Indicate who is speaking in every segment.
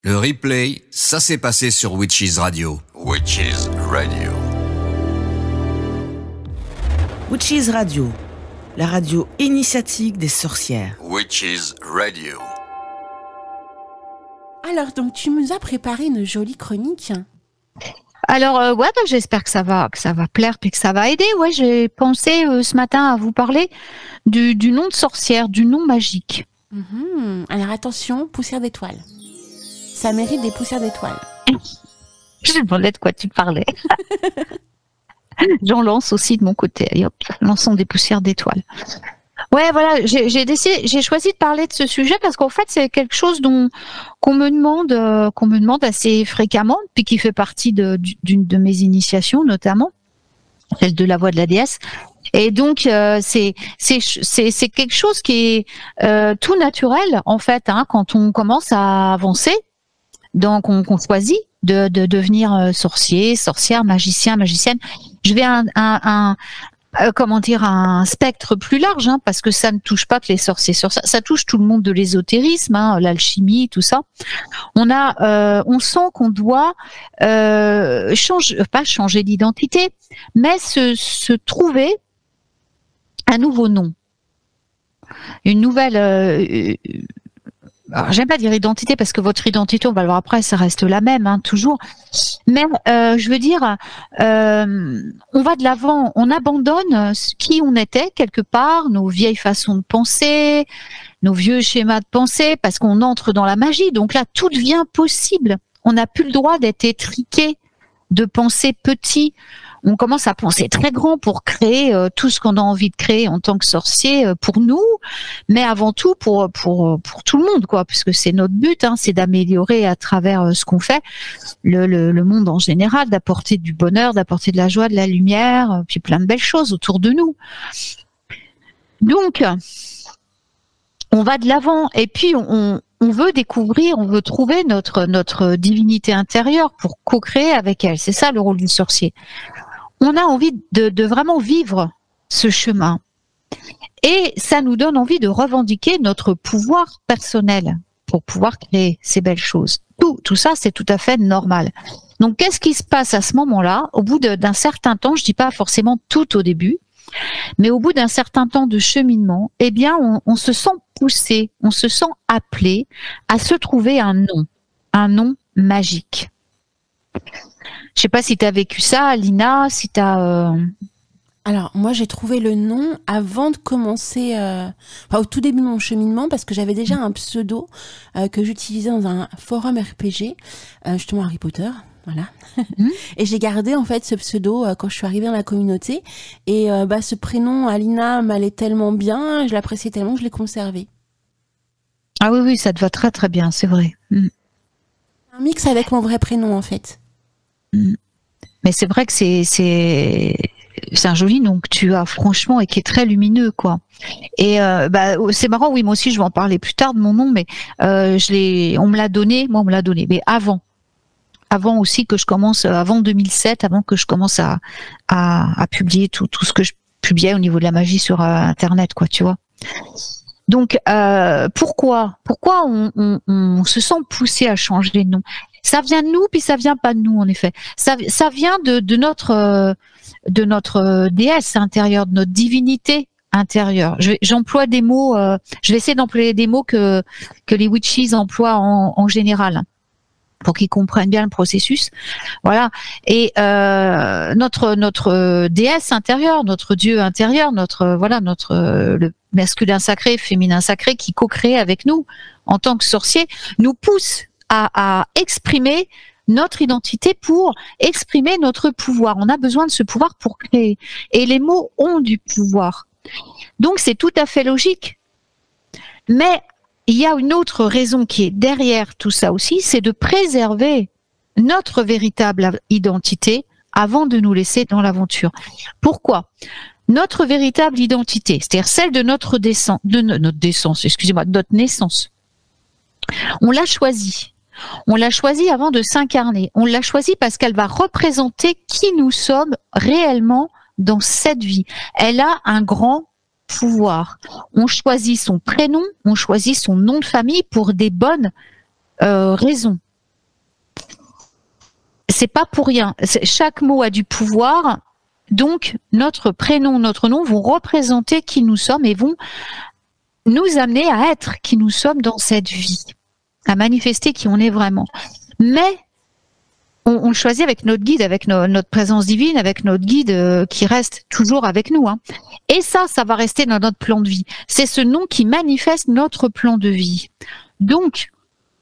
Speaker 1: Le replay, ça s'est passé sur Witches Radio. Witches Radio.
Speaker 2: Witches Radio, la radio initiatique des sorcières.
Speaker 1: Witches Radio.
Speaker 3: Alors, donc, tu nous as préparé une jolie chronique.
Speaker 4: Alors, j'espère que ça va plaire puis que ça va aider. Ouais, j'ai pensé ce matin à vous parler du nom de sorcière, du nom magique.
Speaker 3: Alors, attention, poussière d'étoiles. Ça mérite des poussières d'étoiles.
Speaker 4: Je me demandais de quoi tu parlais. J'en lance aussi de mon côté. Allez, hop, lançons des poussières d'étoiles. Ouais, voilà, j'ai choisi de parler de ce sujet parce qu'en fait, c'est quelque chose qu'on me demande assez fréquemment, puis qui fait partie d'une de mes initiations, notamment celle de la voix de la déesse. Et donc, c'est quelque chose qui est tout naturel, en fait, hein, quand on commence à avancer. Donc, on choisit de devenir sorcier, sorcière, magicien, magicienne. Je vais un spectre plus large, hein, parce que ça ne touche pas que les sorciers, ça touche tout le monde de l'ésotérisme, hein, l'alchimie, tout ça. On sent qu'on doit pas changer d'identité, mais se trouver un nouveau nom, une nouvelle. Alors, j'aime pas dire identité parce que votre identité, on va le voir après, ça reste la même, hein, toujours. Mais je veux dire, on va de l'avant, on abandonne qui on était quelque part, nos vieilles façons de penser, nos vieux schémas de pensée, parce qu'on entre dans la magie. Donc là, tout devient possible. On n'a plus le droit d'être étriqué, de penser petit. On commence à penser très grand pour créer tout ce qu'on a envie de créer en tant que sorcier pour nous, mais avant tout pour tout le monde, quoi, puisque c'est notre but, hein, c'est d'améliorer à travers ce qu'on fait le monde en général, d'apporter du bonheur, d'apporter de la joie, de la lumière, puis plein de belles choses autour de nous. Donc, on va de l'avant et puis on veut découvrir, on veut trouver notre divinité intérieure pour co-créer avec elle. C'est ça le rôle du sorcier. On a envie de vraiment vivre ce chemin. Et ça nous donne envie de revendiquer notre pouvoir personnel pour pouvoir créer ces belles choses. Tout ça, c'est tout à fait normal. Donc, qu'est-ce qui se passe à ce moment-là? Au bout d'un certain temps, je dis pas forcément tout au début, mais au bout d'un certain temps de cheminement, eh bien, on se sent poussé, on se sent appelé à se trouver un nom magique. Je sais pas si tu as vécu ça, Lina, si tu as...
Speaker 3: Alors, moi, j'ai trouvé le nom avant de commencer, au tout début de mon cheminement, parce que j'avais déjà un pseudo que j'utilisais dans un forum RPG, justement Harry Potter, voilà. Et j'ai gardé, en fait, ce pseudo quand je suis arrivée dans la communauté. Et ce prénom, Alina, m'allait tellement bien, je l'appréciais tellement que je l'ai conservé.
Speaker 4: Ah oui, ça te va très très bien, c'est vrai.
Speaker 3: Un mix avec mon vrai prénom, en fait.
Speaker 4: Mais c'est vrai que c'est un joli nom que tu as, franchement, et qui est très lumineux, quoi. Et c'est marrant, oui, moi aussi je vais en parler plus tard de mon nom, mais on me l'a donné, mais avant aussi que je commence, avant 2007, avant que je commence à publier tout ce que je publiais au niveau de la magie sur Internet, quoi, tu vois. Donc pourquoi on se sent poussé à changer de nom? Ça vient de nous, puis ça vient pas de nous, en effet. Ça vient de notre déesse intérieure, de notre divinité intérieure. J'emploie des mots. Je vais essayer d'employer des mots que les witches emploient en général, pour qu'ils comprennent bien le processus. Voilà. Et notre déesse intérieure, notre dieu intérieur, le masculin sacré, féminin sacré, qui co-crée avec nous en tant que sorcier, nous pousse à exprimer notre identité pour exprimer notre pouvoir. On a besoin de ce pouvoir pour créer. Et les mots ont du pouvoir. Donc c'est tout à fait logique. Mais il y a une autre raison qui est derrière tout ça aussi, c'est de préserver notre véritable identité avant de nous laisser dans l'aventure. Pourquoi? Notre véritable identité, c'est-à-dire celle de notre naissance. On l'a choisie. On l'a choisie avant de s'incarner. On l'a choisie parce qu'elle va représenter qui nous sommes réellement dans cette vie. Elle a un grand pouvoir. On choisit son prénom, on choisit son nom de famille pour des bonnes raisons. c'est pas pour rien. Chaque mot a du pouvoir. Donc, notre prénom, notre nom vont représenter qui nous sommes et vont nous amener à être qui nous sommes dans cette vie, à manifester qui on est vraiment. Mais on le choisit avec notre guide, avec notre présence divine, avec notre guide qui reste toujours avec nous. Hein. Et ça va rester dans notre plan de vie. C'est ce nom qui manifeste notre plan de vie. Donc,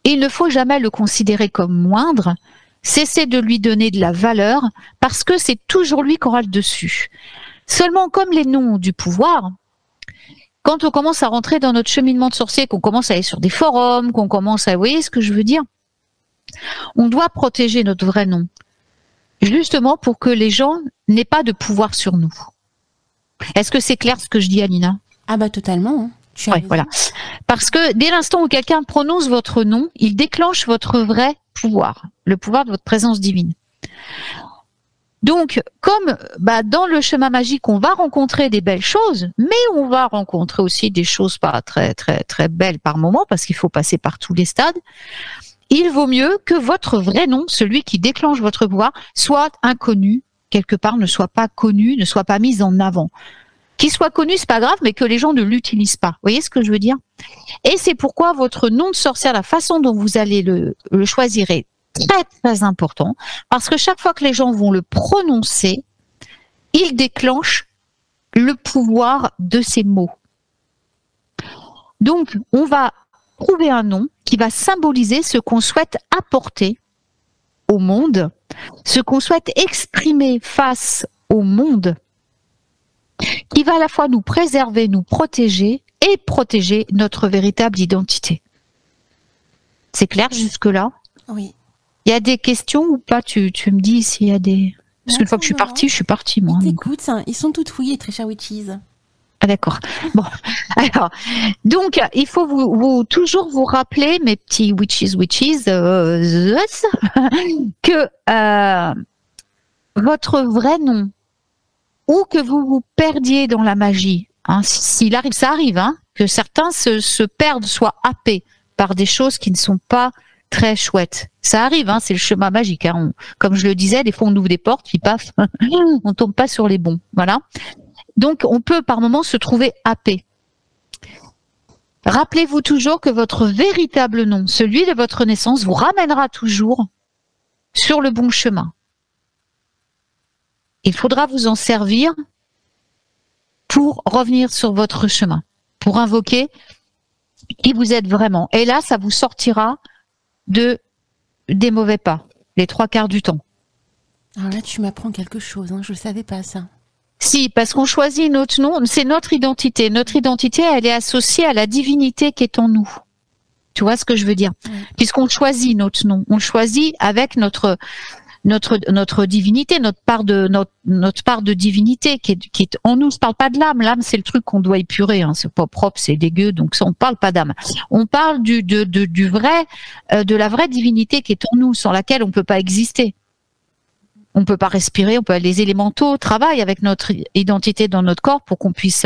Speaker 4: il ne faut jamais le considérer comme moindre. Cessez de lui donner de la valeur parce que c'est toujours lui qui aura le dessus. Seulement, comme les noms ont du pouvoir, quand on commence à rentrer dans notre cheminement de sorcier, qu'on commence à aller sur des forums, qu'on commence à... Vous voyez ce que je veux dire? On doit protéger notre vrai nom, justement pour que les gens n'aient pas de pouvoir sur nous. Est-ce que c'est clair ce que je dis, Alina?
Speaker 3: Ah bah totalement. Hein.
Speaker 4: Ouais, voilà. Parce que dès l'instant où quelqu'un prononce votre nom, il déclenche votre vrai pouvoir, le pouvoir de votre présence divine. Donc, comme dans le chemin magique, on va rencontrer des belles choses, mais on va rencontrer aussi des choses pas très très très belles par moment, parce qu'il faut passer par tous les stades. Il vaut mieux que votre vrai nom, celui qui déclenche votre pouvoir, soit inconnu quelque part, ne soit pas connu, ne soit pas mis en avant. Qu'il soit connu, c'est pas grave, mais que les gens ne l'utilisent pas. Vous voyez ce que je veux dire? Et c'est pourquoi votre nom de sorcière, la façon dont vous allez le choisir est très très important, parce que chaque fois que les gens vont le prononcer, il déclenche le pouvoir de ces mots. Donc, on va trouver un nom qui va symboliser ce qu'on souhaite apporter au monde, ce qu'on souhaite exprimer face au monde, qui va à la fois nous préserver, nous protéger et protéger notre véritable identité. C'est clair jusque-là?
Speaker 3: Oui.
Speaker 4: Il y a des questions ou pas? Tu me dis s'il y a des... Parce qu'une fois que je suis partie, moi.
Speaker 3: Écoute, ils sont toutes fouillés, très chers witches.
Speaker 4: Ah d'accord. Bon, alors, donc il faut toujours vous rappeler, mes petits witches, que votre vrai nom, ou que vous vous perdiez dans la magie, hein, s'il arrive, ça arrive, hein, que certains se perdent, soient happés par des choses qui ne sont pas très chouettes. Ça arrive, hein, c'est le chemin magique. Hein, comme je le disais, des fois on ouvre des portes, puis paf, on tombe pas sur les bons. Voilà. Donc, on peut par moments se trouver happé. Rappelez-vous toujours que votre véritable nom, celui de votre naissance, vous ramènera toujours sur le bon chemin. Il faudra vous en servir pour revenir sur votre chemin, pour invoquer qui vous êtes vraiment. Et là, ça vous sortira des mauvais pas, les 3/4 du temps.
Speaker 3: Alors là, tu m'apprends quelque chose, hein, je ne savais pas ça.
Speaker 4: Si, parce qu'on choisit notre nom, c'est notre identité. Notre identité, elle est associée à la divinité qui est en nous. Tu vois ce que je veux dire? Puisqu'on choisit notre nom, on le choisit avec notre divinité, notre part de divinité qui est en nous. Je parle pas de l'âme. L'âme, c'est le truc qu'on doit épurer. Hein. C'est pas propre, c'est dégueu. Donc ça, on parle pas d'âme. On parle du vrai, de la vraie divinité qui est en nous, sans laquelle on peut pas exister. On peut pas respirer. Les élémentaux travaillent avec notre identité dans notre corps pour qu'on puisse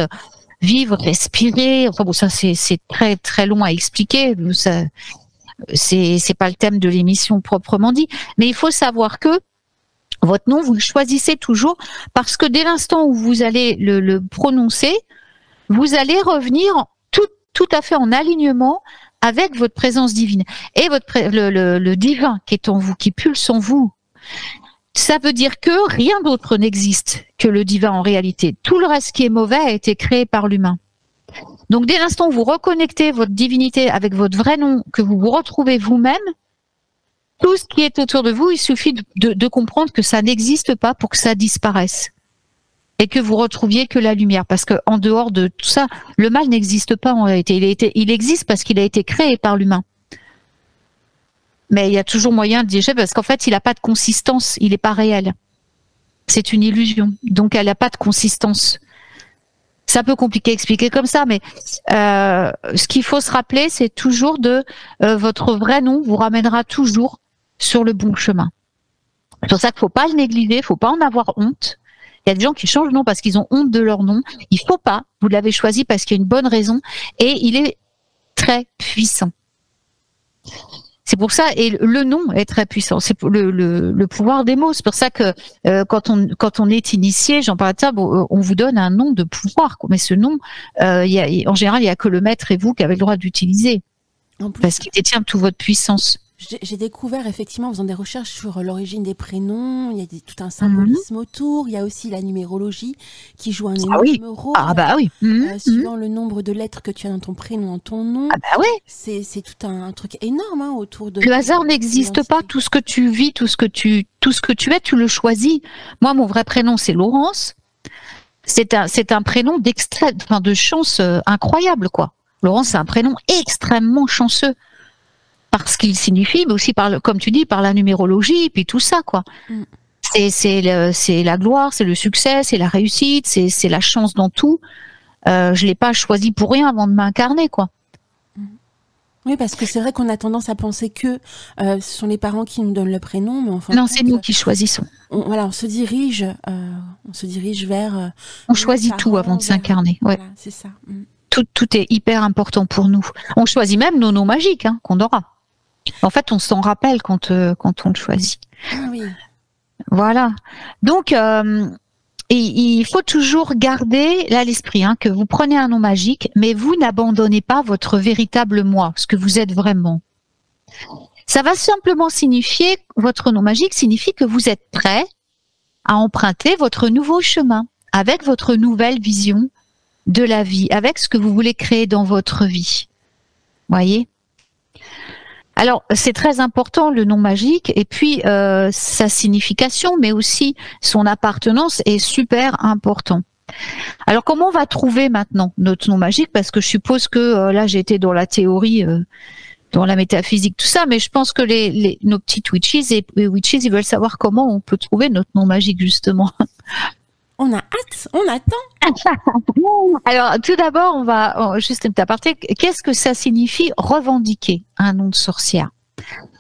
Speaker 4: vivre, respirer. Enfin bon, ça c'est très très long à expliquer. Ça, c'est pas le thème de l'émission proprement dit, mais il faut savoir que votre nom, vous le choisissez toujours parce que dès l'instant où vous allez le prononcer, vous allez revenir tout à fait en alignement avec votre présence divine et le divin qui est en vous, qui pulse en vous. Ça veut dire que rien d'autre n'existe que le divin en réalité. Tout le reste qui est mauvais a été créé par l'humain. Donc dès l'instant où vous reconnectez votre divinité avec votre vrai nom, que vous vous retrouvez vous-même, tout ce qui est autour de vous, il suffit de comprendre que ça n'existe pas pour que ça disparaisse. Et que vous retrouviez que la lumière. Parce que en dehors de tout ça, le mal n'existe pas en réalité. Il existe parce qu'il a été créé par l'humain. Mais il y a toujours moyen de dire, parce qu'en fait, il n'a pas de consistance, il n'est pas réel. C'est une illusion. Donc, elle n'a pas de consistance. C'est un peu compliqué à expliquer comme ça, mais ce qu'il faut se rappeler, c'est toujours votre vrai nom vous ramènera toujours sur le bon chemin. C'est pour ça qu'il ne faut pas le négliger, il ne faut pas en avoir honte. Il y a des gens qui changent de nom parce qu'ils ont honte de leur nom. Il ne faut pas. Vous l'avez choisi parce qu'il y a une bonne raison et il est très puissant. C'est pour ça, et le nom est très puissant. C'est le pouvoir des mots. C'est pour ça que quand on est initié, j'en parlais de ça, bon, on vous donne un nom de pouvoir, quoi. Mais ce nom, en général, il y a que le maître et vous qui avez le droit d'utiliser, parce qu'il détient toute votre puissance.
Speaker 3: J'ai découvert effectivement en faisant des recherches sur l'origine des prénoms, il y a tout un symbolisme autour, il y a aussi la numérologie qui joue un énorme rôle.
Speaker 4: Ah bah oui.
Speaker 3: Suivant le nombre de lettres que tu as dans ton prénom, dans ton nom.
Speaker 4: Ah bah oui.
Speaker 3: C'est tout un truc énorme autour de...
Speaker 4: Le hasard n'existe pas. Tout ce que tu vis, tout ce que tu es, tu le choisis. Moi, mon vrai prénom, c'est Laurence. C'est un prénom de chance incroyable, quoi. Laurence, c'est un prénom extrêmement chanceux. Parce qu'il signifie, mais aussi comme tu dis, par la numérologie, puis tout ça, quoi. C'est la gloire, c'est le succès, c'est la réussite, c'est la chance dans tout. Je l'ai pas choisi pour rien avant de m'incarner, quoi.
Speaker 3: Oui, parce que c'est vrai qu'on a tendance à penser que ce sont les parents qui nous donnent le prénom, mais enfin.
Speaker 4: Non, c'est nous qui choisissons.
Speaker 3: On se dirige vers.
Speaker 4: On choisit tout avant de s'incarner. Ouais.
Speaker 3: Voilà, c'est ça.
Speaker 4: Tout est hyper important pour nous. On choisit même nos noms magiques, qu'on aura. En fait, on s'en rappelle quand on le choisit.
Speaker 3: Ah oui.
Speaker 4: Voilà. Donc, il faut toujours garder là l'esprit, que vous prenez un nom magique, mais vous n'abandonnez pas votre véritable moi, ce que vous êtes vraiment. Ça va simplement signifier, votre nom magique signifie que vous êtes prêt à emprunter votre nouveau chemin, avec votre nouvelle vision de la vie, avec ce que vous voulez créer dans votre vie. Voyez ? Alors, c'est très important le nom magique et puis sa signification, mais aussi son appartenance est super important. Alors, comment on va trouver maintenant notre nom magique? Parce que je suppose que là, j'ai été dans la théorie, dans la métaphysique, tout ça, mais je pense que nos petites witches et witches, ils veulent savoir comment on peut trouver notre nom magique, justement.
Speaker 3: On a hâte, on attend.
Speaker 4: Alors, tout d'abord, on va juste un petit aparté. Qu'est-ce que ça signifie revendiquer un nom de sorcière?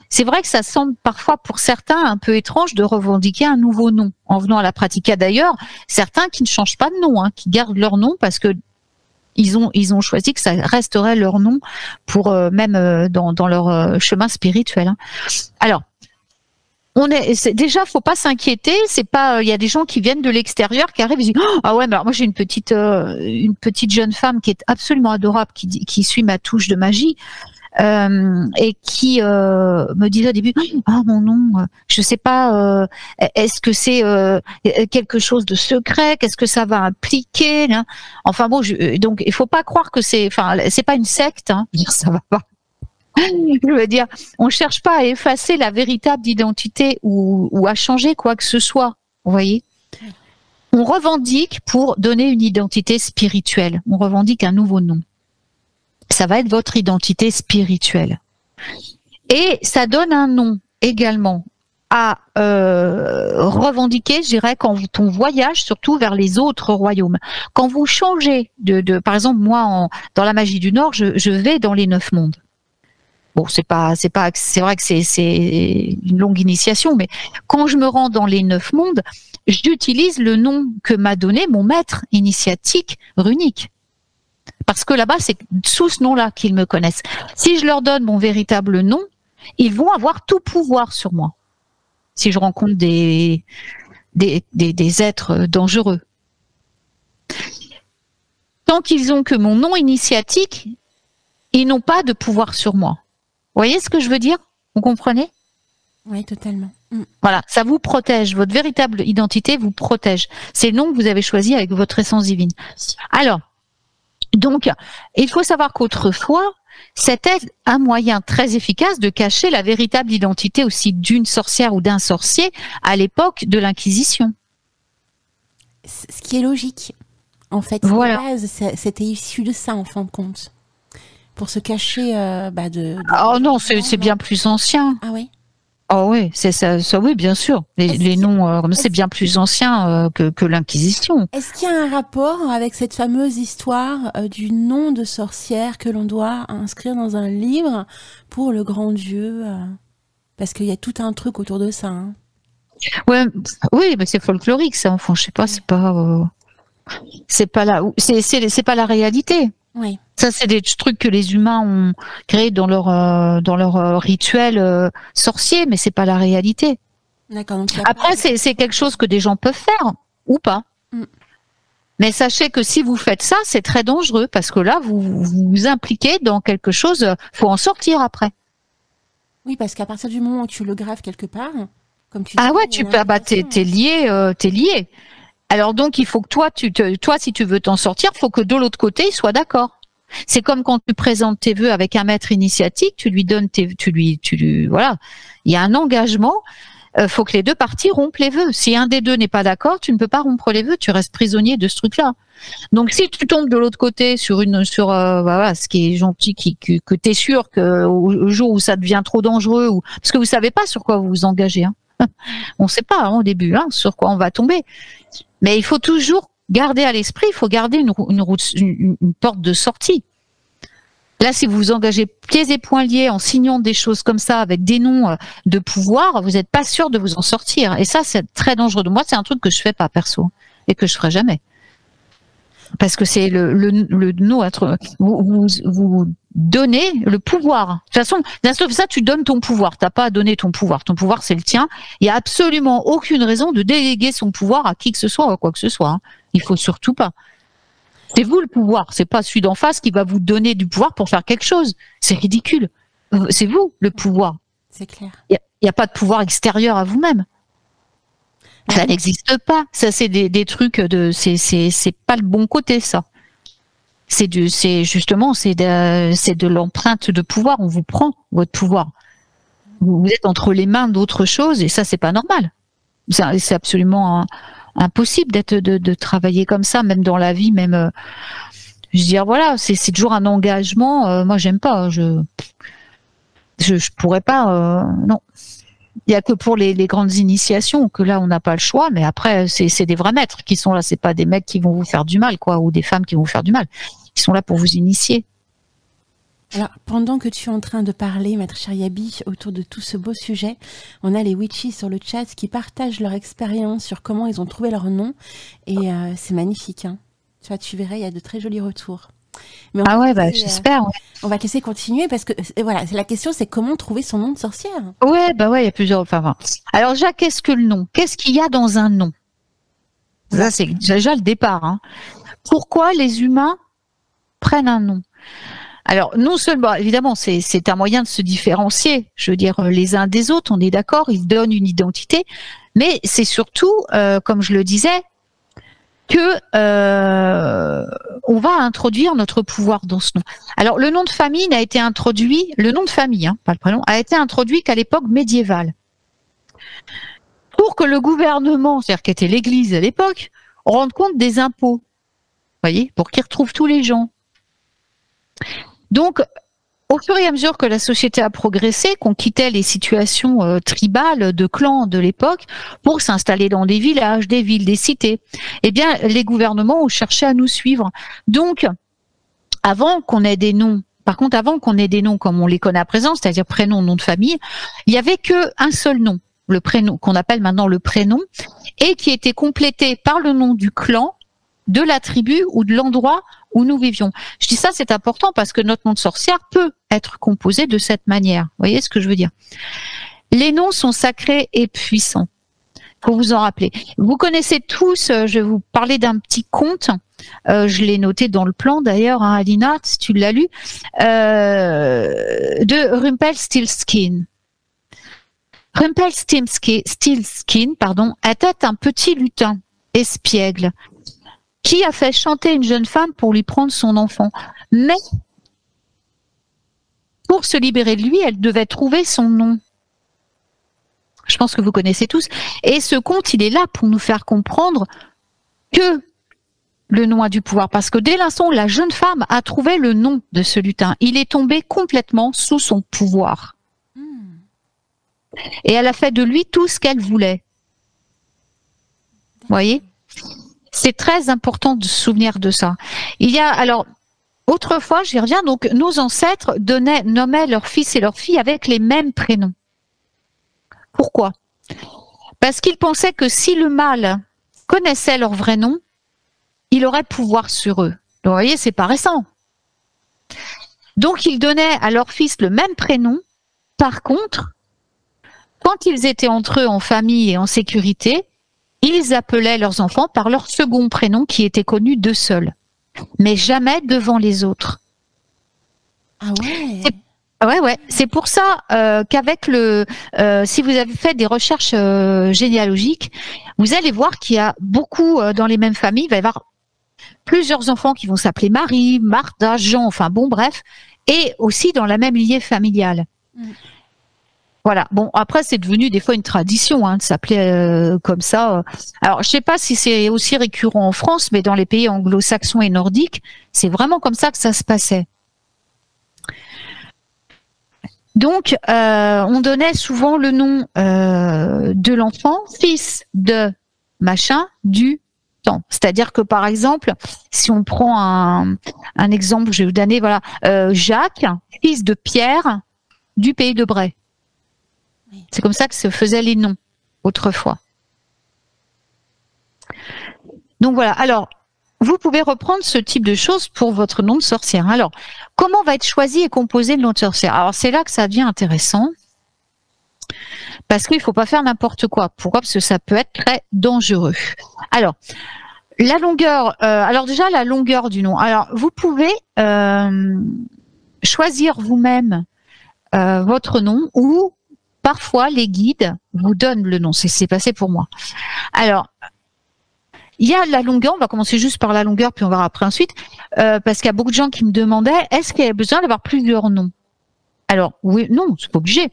Speaker 4: C'est vrai que ça semble parfois pour certains un peu étrange de revendiquer un nouveau nom en venant à la pratique. Il y a d'ailleurs certains qui ne changent pas de nom, qui gardent leur nom parce que ils ont choisi que ça resterait leur nom pour même dans leur chemin spirituel. Alors, déjà, faut pas s'inquiéter. C'est pas, il y a des gens qui viennent de l'extérieur, qui arrivent et disent, ah ouais, mais alors moi j'ai une petite jeune femme qui est absolument adorable, qui suit ma touche de magie, et qui me disait au début, ah mon nom, je sais pas, est-ce que c'est quelque chose de secret, qu'est-ce que ça va impliquer, là. Enfin bon, donc il faut pas croire que c'est pas une secte, ça va pas. Je veux dire, on cherche pas à effacer la véritable identité ou à changer quoi que ce soit. Vous voyez, on revendique pour donner une identité spirituelle. On revendique un nouveau nom. Ça va être votre identité spirituelle. Et ça donne un nom également à revendiquer, je dirais, quand on voyage surtout vers les autres royaumes. Quand vous changez par exemple, moi, dans la magie du Nord, je vais dans les 9 mondes. Bon, c'est vrai que c'est une longue initiation, mais quand je me rends dans les 9 mondes, j'utilise le nom que m'a donné mon maître initiatique runique. Parce que là-bas, c'est sous ce nom-là qu'ils me connaissent. Si je leur donne mon véritable nom, ils vont avoir tout pouvoir sur moi. Si je rencontre des êtres dangereux. Tant qu'ils ont que mon nom initiatique, ils n'ont pas de pouvoir sur moi. Vous voyez ce que je veux dire? Vous comprenez?
Speaker 3: Oui, totalement.
Speaker 4: Voilà, ça vous protège. Votre véritable identité vous protège. C'est le nom que vous avez choisi avec votre essence divine. Alors, donc, il faut savoir qu'autrefois, c'était un moyen très efficace de cacher la véritable identité aussi d'une sorcière ou d'un sorcier à l'époque de l'Inquisition.
Speaker 3: Ce qui est logique. En fait,
Speaker 4: voilà.
Speaker 3: C'était issu de ça, en fin de compte. Pour se cacher
Speaker 4: Oh non, c'est bien plus ancien.
Speaker 3: Ah oui?
Speaker 4: Oh oui, c'est ça, oui, bien sûr. Les noms, c'est bien plus ancien que l'Inquisition.
Speaker 3: Est-ce qu'il y a un rapport avec cette fameuse histoire du nom de sorcière que l'on doit inscrire dans un livre pour le grand Dieu parce qu'il y a tout un truc autour de ça.
Speaker 4: Ouais, oui, mais c'est folklorique, ça. Enfin, je sais pas, c'est pas la réalité.
Speaker 3: Oui.
Speaker 4: Ça, c'est des trucs que les humains ont créés dans leur rituel sorcier, mais c'est pas la réalité.
Speaker 3: D'accord. Donc,
Speaker 4: Après, c'est quelque chose que des gens peuvent faire ou pas. Mais sachez que si vous faites ça, c'est très dangereux parce que là, vous impliquez dans quelque chose. Faut en sortir après.
Speaker 3: Oui, parce qu'à partir du moment où tu le graves quelque part, comme tu
Speaker 4: Ah
Speaker 3: dis,
Speaker 4: ouais,
Speaker 3: il y a
Speaker 4: t'es lié, t'es lié. Alors donc, il faut que toi, si tu veux t'en sortir, faut que de l'autre côté, il soit d'accord. C'est comme quand tu présentes tes vœux avec un maître initiatique, tu lui donnes voilà. Il y a un engagement. Faut que les deux parties rompent les vœux. Si un des deux n'est pas d'accord, tu ne peux pas rompre les vœux. Tu restes prisonnier de ce truc-là. Donc, si tu tombes de l'autre côté sur voilà, ce qui est gentil, que t'es sûr que au jour où ça devient trop dangereux, ou parce que vous savez pas sur quoi vous vous engagez. Hein. On sait pas au début sur quoi on va tomber. Mais il faut toujours garder à l'esprit. Il faut garder une porte de sortie. Là, si vous vous engagez pieds et poings liés en signant des choses comme ça avec des noms de pouvoir, vous n'êtes pas sûr de vous en sortir. Et ça, c'est très dangereux. Moi, c'est un truc que je fais pas perso et que je ferai jamais. Parce que c'est le nom. Vous donnez le pouvoir. De toute façon, ça, tu donnes ton pouvoir. T'as pas à donner ton pouvoir. Ton pouvoir, c'est le tien. Il y a absolument aucune raison de déléguer son pouvoir à qui que ce soit ou à quoi que ce soit. Hein. Il faut surtout pas. C'est vous le pouvoir, c'est pas celui d'en face qui va vous donner du pouvoir pour faire quelque chose. C'est ridicule. C'est vous le pouvoir.
Speaker 3: C'est clair.
Speaker 4: Il n'y a pas de pouvoir extérieur à vous-même. Ça n'existe pas. Ça, c'est des trucs c'est pas le bon côté, ça. C'est de l'empreinte de pouvoir. On vous prend votre pouvoir. Vous êtes entre les mains d'autre chose et ça, c'est pas normal. C'est absolument impossible de travailler comme ça, même dans la vie, même. Je veux dire, voilà, c'est toujours un engagement. Moi, j'aime pas. Je pourrais pas. Non. Il y a que pour les grandes initiations que là, on n'a pas le choix. Mais après, c'est des vrais maîtres qui sont là. C'est pas des mecs qui vont vous faire du mal, quoi, ou des femmes qui vont vous faire du mal. Ils sont là pour vous initier.
Speaker 3: Alors, pendant que tu es en train de parler, Maître Cheriaby, autour de tout ce beau sujet, on a les witches sur le chat qui partagent leur expérience sur comment ils ont trouvé leur nom. Et c'est magnifique. Hein. Tu verras, il y a de très jolis retours. Mais
Speaker 4: j'espère. Ouais.
Speaker 3: On va te laisser continuer parce que voilà, la question c'est comment trouver son nom de sorcière.
Speaker 4: Ouais, il y a plusieurs. Alors, Jacques, qu'est-ce que le nom? Qu'est-ce qu'il y a dans un nom? Ça, c'est déjà le départ. Hein. Pourquoi les humains prennent un nom? Alors, non seulement, évidemment, c'est un moyen de se différencier, je veux dire, les uns des autres, on est d'accord, ils donnent une identité, mais c'est surtout, comme je le disais, que on va introduire notre pouvoir dans ce nom. Alors, le nom de famille n'a été introduit, le nom de famille, pas le prénom, a été introduit qu'à l'époque médiévale. Pour que le gouvernement, c'est-à-dire qui était l'Église à l'époque, rende compte des impôts, voyez, pour qu'ils retrouvent tous les gens. Donc, au fur et à mesure que la société a progressé, qu'on quittait les situations tribales de clans de l'époque pour s'installer dans des villages, des villes, des cités, eh bien, les gouvernements ont cherché à nous suivre. Donc, avant qu'on ait des noms, comme on les connaît à présent, c'est-à-dire prénom, nom de famille, il n'y avait qu'un seul nom, le prénom, qu'on appelle maintenant le prénom, et qui était complété par le nom du clan, de la tribu ou de l'endroit où nous vivions. Je dis ça, c'est important parce que notre nom de sorcière peut être composé de cette manière. Vous voyez ce que je veux dire? Les noms sont sacrés et puissants. Faut vous en rappeler. Vous connaissez tous, je vais vous parler d'un petit conte. Je l'ai noté dans le plan d'ailleurs, hein, Alina, si tu l'as lu, de Rumpelstiltskin. Rumpelstiltskin, était un petit lutin espiègle qui a fait chanter une jeune femme pour lui prendre son enfant. Mais pour se libérer de lui, elle devait trouver son nom. Je pense que vous connaissez tous. Et ce conte, il est là pour nous faire comprendre que le nom a du pouvoir. Parce que dès l'instant où la jeune femme a trouvé le nom de ce lutin, il est tombé complètement sous son pouvoir. Et elle a fait de lui tout ce qu'elle voulait. Vous voyez ? C'est très important de se souvenir de ça. Il y a, alors, autrefois, j'y reviens, donc nos ancêtres nommaient leurs fils et leurs filles avec les mêmes prénoms. Pourquoi? Parce qu'ils pensaient que si le mâle connaissait leur vrai nom, il aurait pouvoir sur eux. Donc, vous voyez, c'est pas récent. Donc, ils donnaient à leur fils le même prénom. Par contre, quand ils étaient entre eux en famille et en sécurité, ils appelaient leurs enfants par leur second prénom qui était connu d'eux seuls, mais jamais devant les autres.
Speaker 3: Ah ouais.
Speaker 4: Ouais. C'est pour ça qu'avec si vous avez fait des recherches généalogiques, vous allez voir qu'il y a beaucoup dans les mêmes familles, il va y avoir plusieurs enfants qui vont s'appeler Marie, Martha, Jean, enfin bon, bref, et aussi dans la même lignée familiale. Voilà. Bon, après, c'est devenu des fois une tradition de s'appeler comme ça. Alors, je sais pas si c'est aussi récurrent en France, mais dans les pays anglo-saxons et nordiques, c'est vraiment comme ça que ça se passait. Donc, on donnait souvent le nom de l'enfant, fils de machin, du temps. C'est-à-dire que, par exemple, si on prend un exemple, je vais vous donner, voilà, Jacques, fils de Pierre, du pays de Bray. C'est comme ça que se faisaient les noms autrefois. Donc voilà. Alors, vous pouvez reprendre ce type de choses pour votre nom de sorcière. Alors, comment va être choisi et composé le nom de sorcière? Alors, c'est là que ça devient intéressant. Parce qu'il ne faut pas faire n'importe quoi. Pourquoi? Parce que ça peut être très dangereux. Alors, la longueur. Alors déjà, la longueur du nom. Alors, vous pouvez choisir vous-même votre nom ou parfois les guides vous donnent le nom. C'est passé pour moi. Alors, il y a la longueur, on va commencer juste par la longueur, puis on verra après ensuite, parce qu'il y a beaucoup de gens qui me demandaient, est-ce qu'il y a besoin d'avoir plusieurs noms? Alors, oui, non, c'est pas obligé.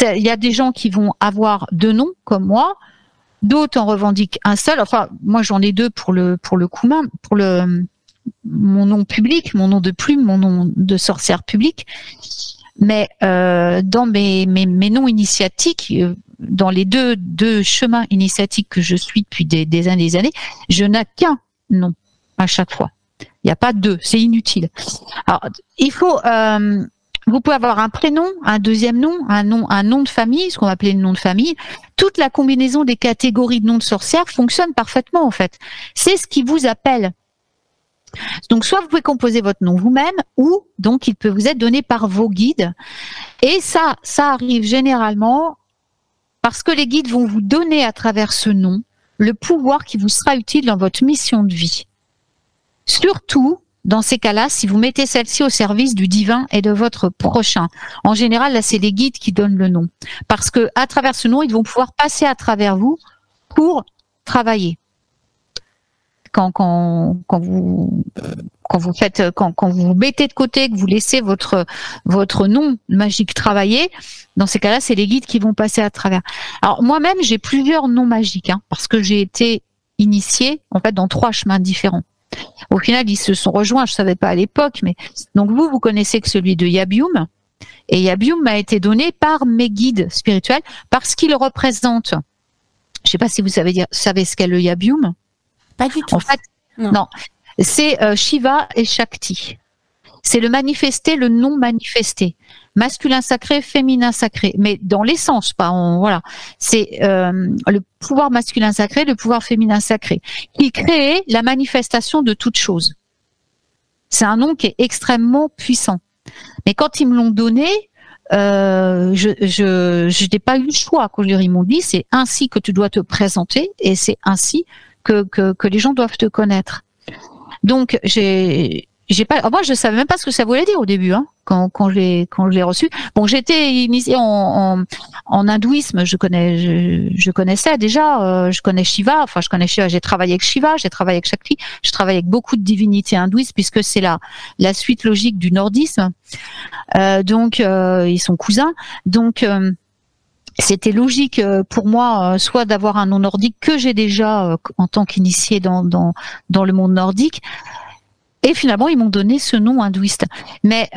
Speaker 4: Il y a des gens qui vont avoir 2 noms, comme moi, d'autres en revendiquent un seul. Enfin, moi, j'en ai 2 pour le commun, pour mon nom public, mon nom de plume, mon nom de sorcière publique. Mais dans mes noms initiatiques, dans les deux chemins initiatiques que je suis depuis des années, je n'ai qu'un nom à chaque fois. Il n'y a pas 2, c'est inutile. Alors, il faut, vous pouvez avoir un prénom, un deuxième nom, un nom de famille, ce qu'on va appeler le nom de famille. Toute la combinaison des catégories de noms de sorcières fonctionne parfaitement en fait. C'est ce qui vous appelle. Donc, soit vous pouvez composer votre nom vous-même, ou donc il peut vous être donné par vos guides. Et ça arrive généralement parce que les guides vont vous donner à travers ce nom le pouvoir qui vous sera utile dans votre mission de vie. Surtout, dans ces cas-là, si vous mettez celle-ci au service du divin et de votre prochain. En général, là, c'est les guides qui donnent le nom. Parce que à travers ce nom, ils vont pouvoir passer à travers vous pour travailler. Quand vous mettez de côté, que vous laissez votre nom magique travailler, dans ces cas-là, c'est les guides qui vont passer à travers. Alors moi-même, j'ai plusieurs noms magiques, parce que j'ai été initiée en fait dans 3 chemins différents. Au final, ils se sont rejoints, je savais pas à l'époque, mais donc vous connaissez que celui de Yabium, et Yabium m'a été donné par mes guides spirituels parce qu'il représente. Je sais pas si vous savez ce qu'est le Yabium.
Speaker 3: Pas du tout.
Speaker 4: En fait, non. C'est Shiva et Shakti. C'est le manifesté, le non manifesté. Masculin sacré, féminin sacré. Mais dans l'essence, voilà. C'est le pouvoir masculin sacré, le pouvoir féminin sacré. Qui crée la manifestation de toute chose. C'est un nom qui est extrêmement puissant. Mais quand ils me l'ont donné, je n'ai pas eu le choix. Quand ils m'ont dit, c'est ainsi que tu dois te présenter et c'est ainsi que les gens doivent te connaître. Donc moi je savais même pas ce que ça voulait dire au début, quand je l'ai reçu. Bon, j'étais initiée en hindouisme, je connaissais déjà, je connais Shiva, j'ai travaillé avec Shiva, j'ai travaillé avec Shakti, je travaille avec beaucoup de divinités hindouistes puisque c'est la suite logique du nordisme. Donc ils sont cousins. Donc c'était logique pour moi soit d'avoir un nom nordique que j'ai déjà en tant qu'initié dans le monde nordique. Et finalement, ils m'ont donné ce nom hindouiste, mais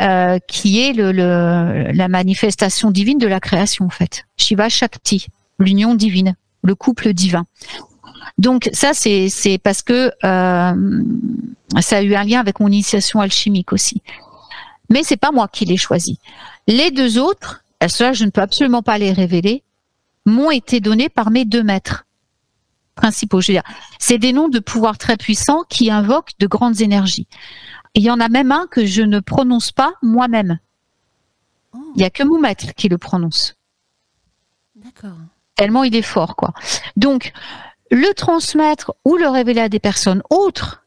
Speaker 4: qui est la manifestation divine de la création en fait. Shiva Shakti, l'union divine, le couple divin. Donc ça, c'est parce que ça a eu un lien avec mon initiation alchimique aussi. Mais c'est pas moi qui l'ai choisi. Les 2 autres, ceux-là, je ne peux absolument pas les révéler, m'ont été donnés par mes 2 maîtres principaux. Je veux dire, c'est des noms de pouvoir très puissants qui invoquent de grandes énergies. il y en a même un que je ne prononce pas moi-même. Il n'y a que mon maître qui le prononce.
Speaker 3: D'accord.
Speaker 4: Tellement il est fort, quoi. Donc, le transmettre ou le révéler à des personnes autres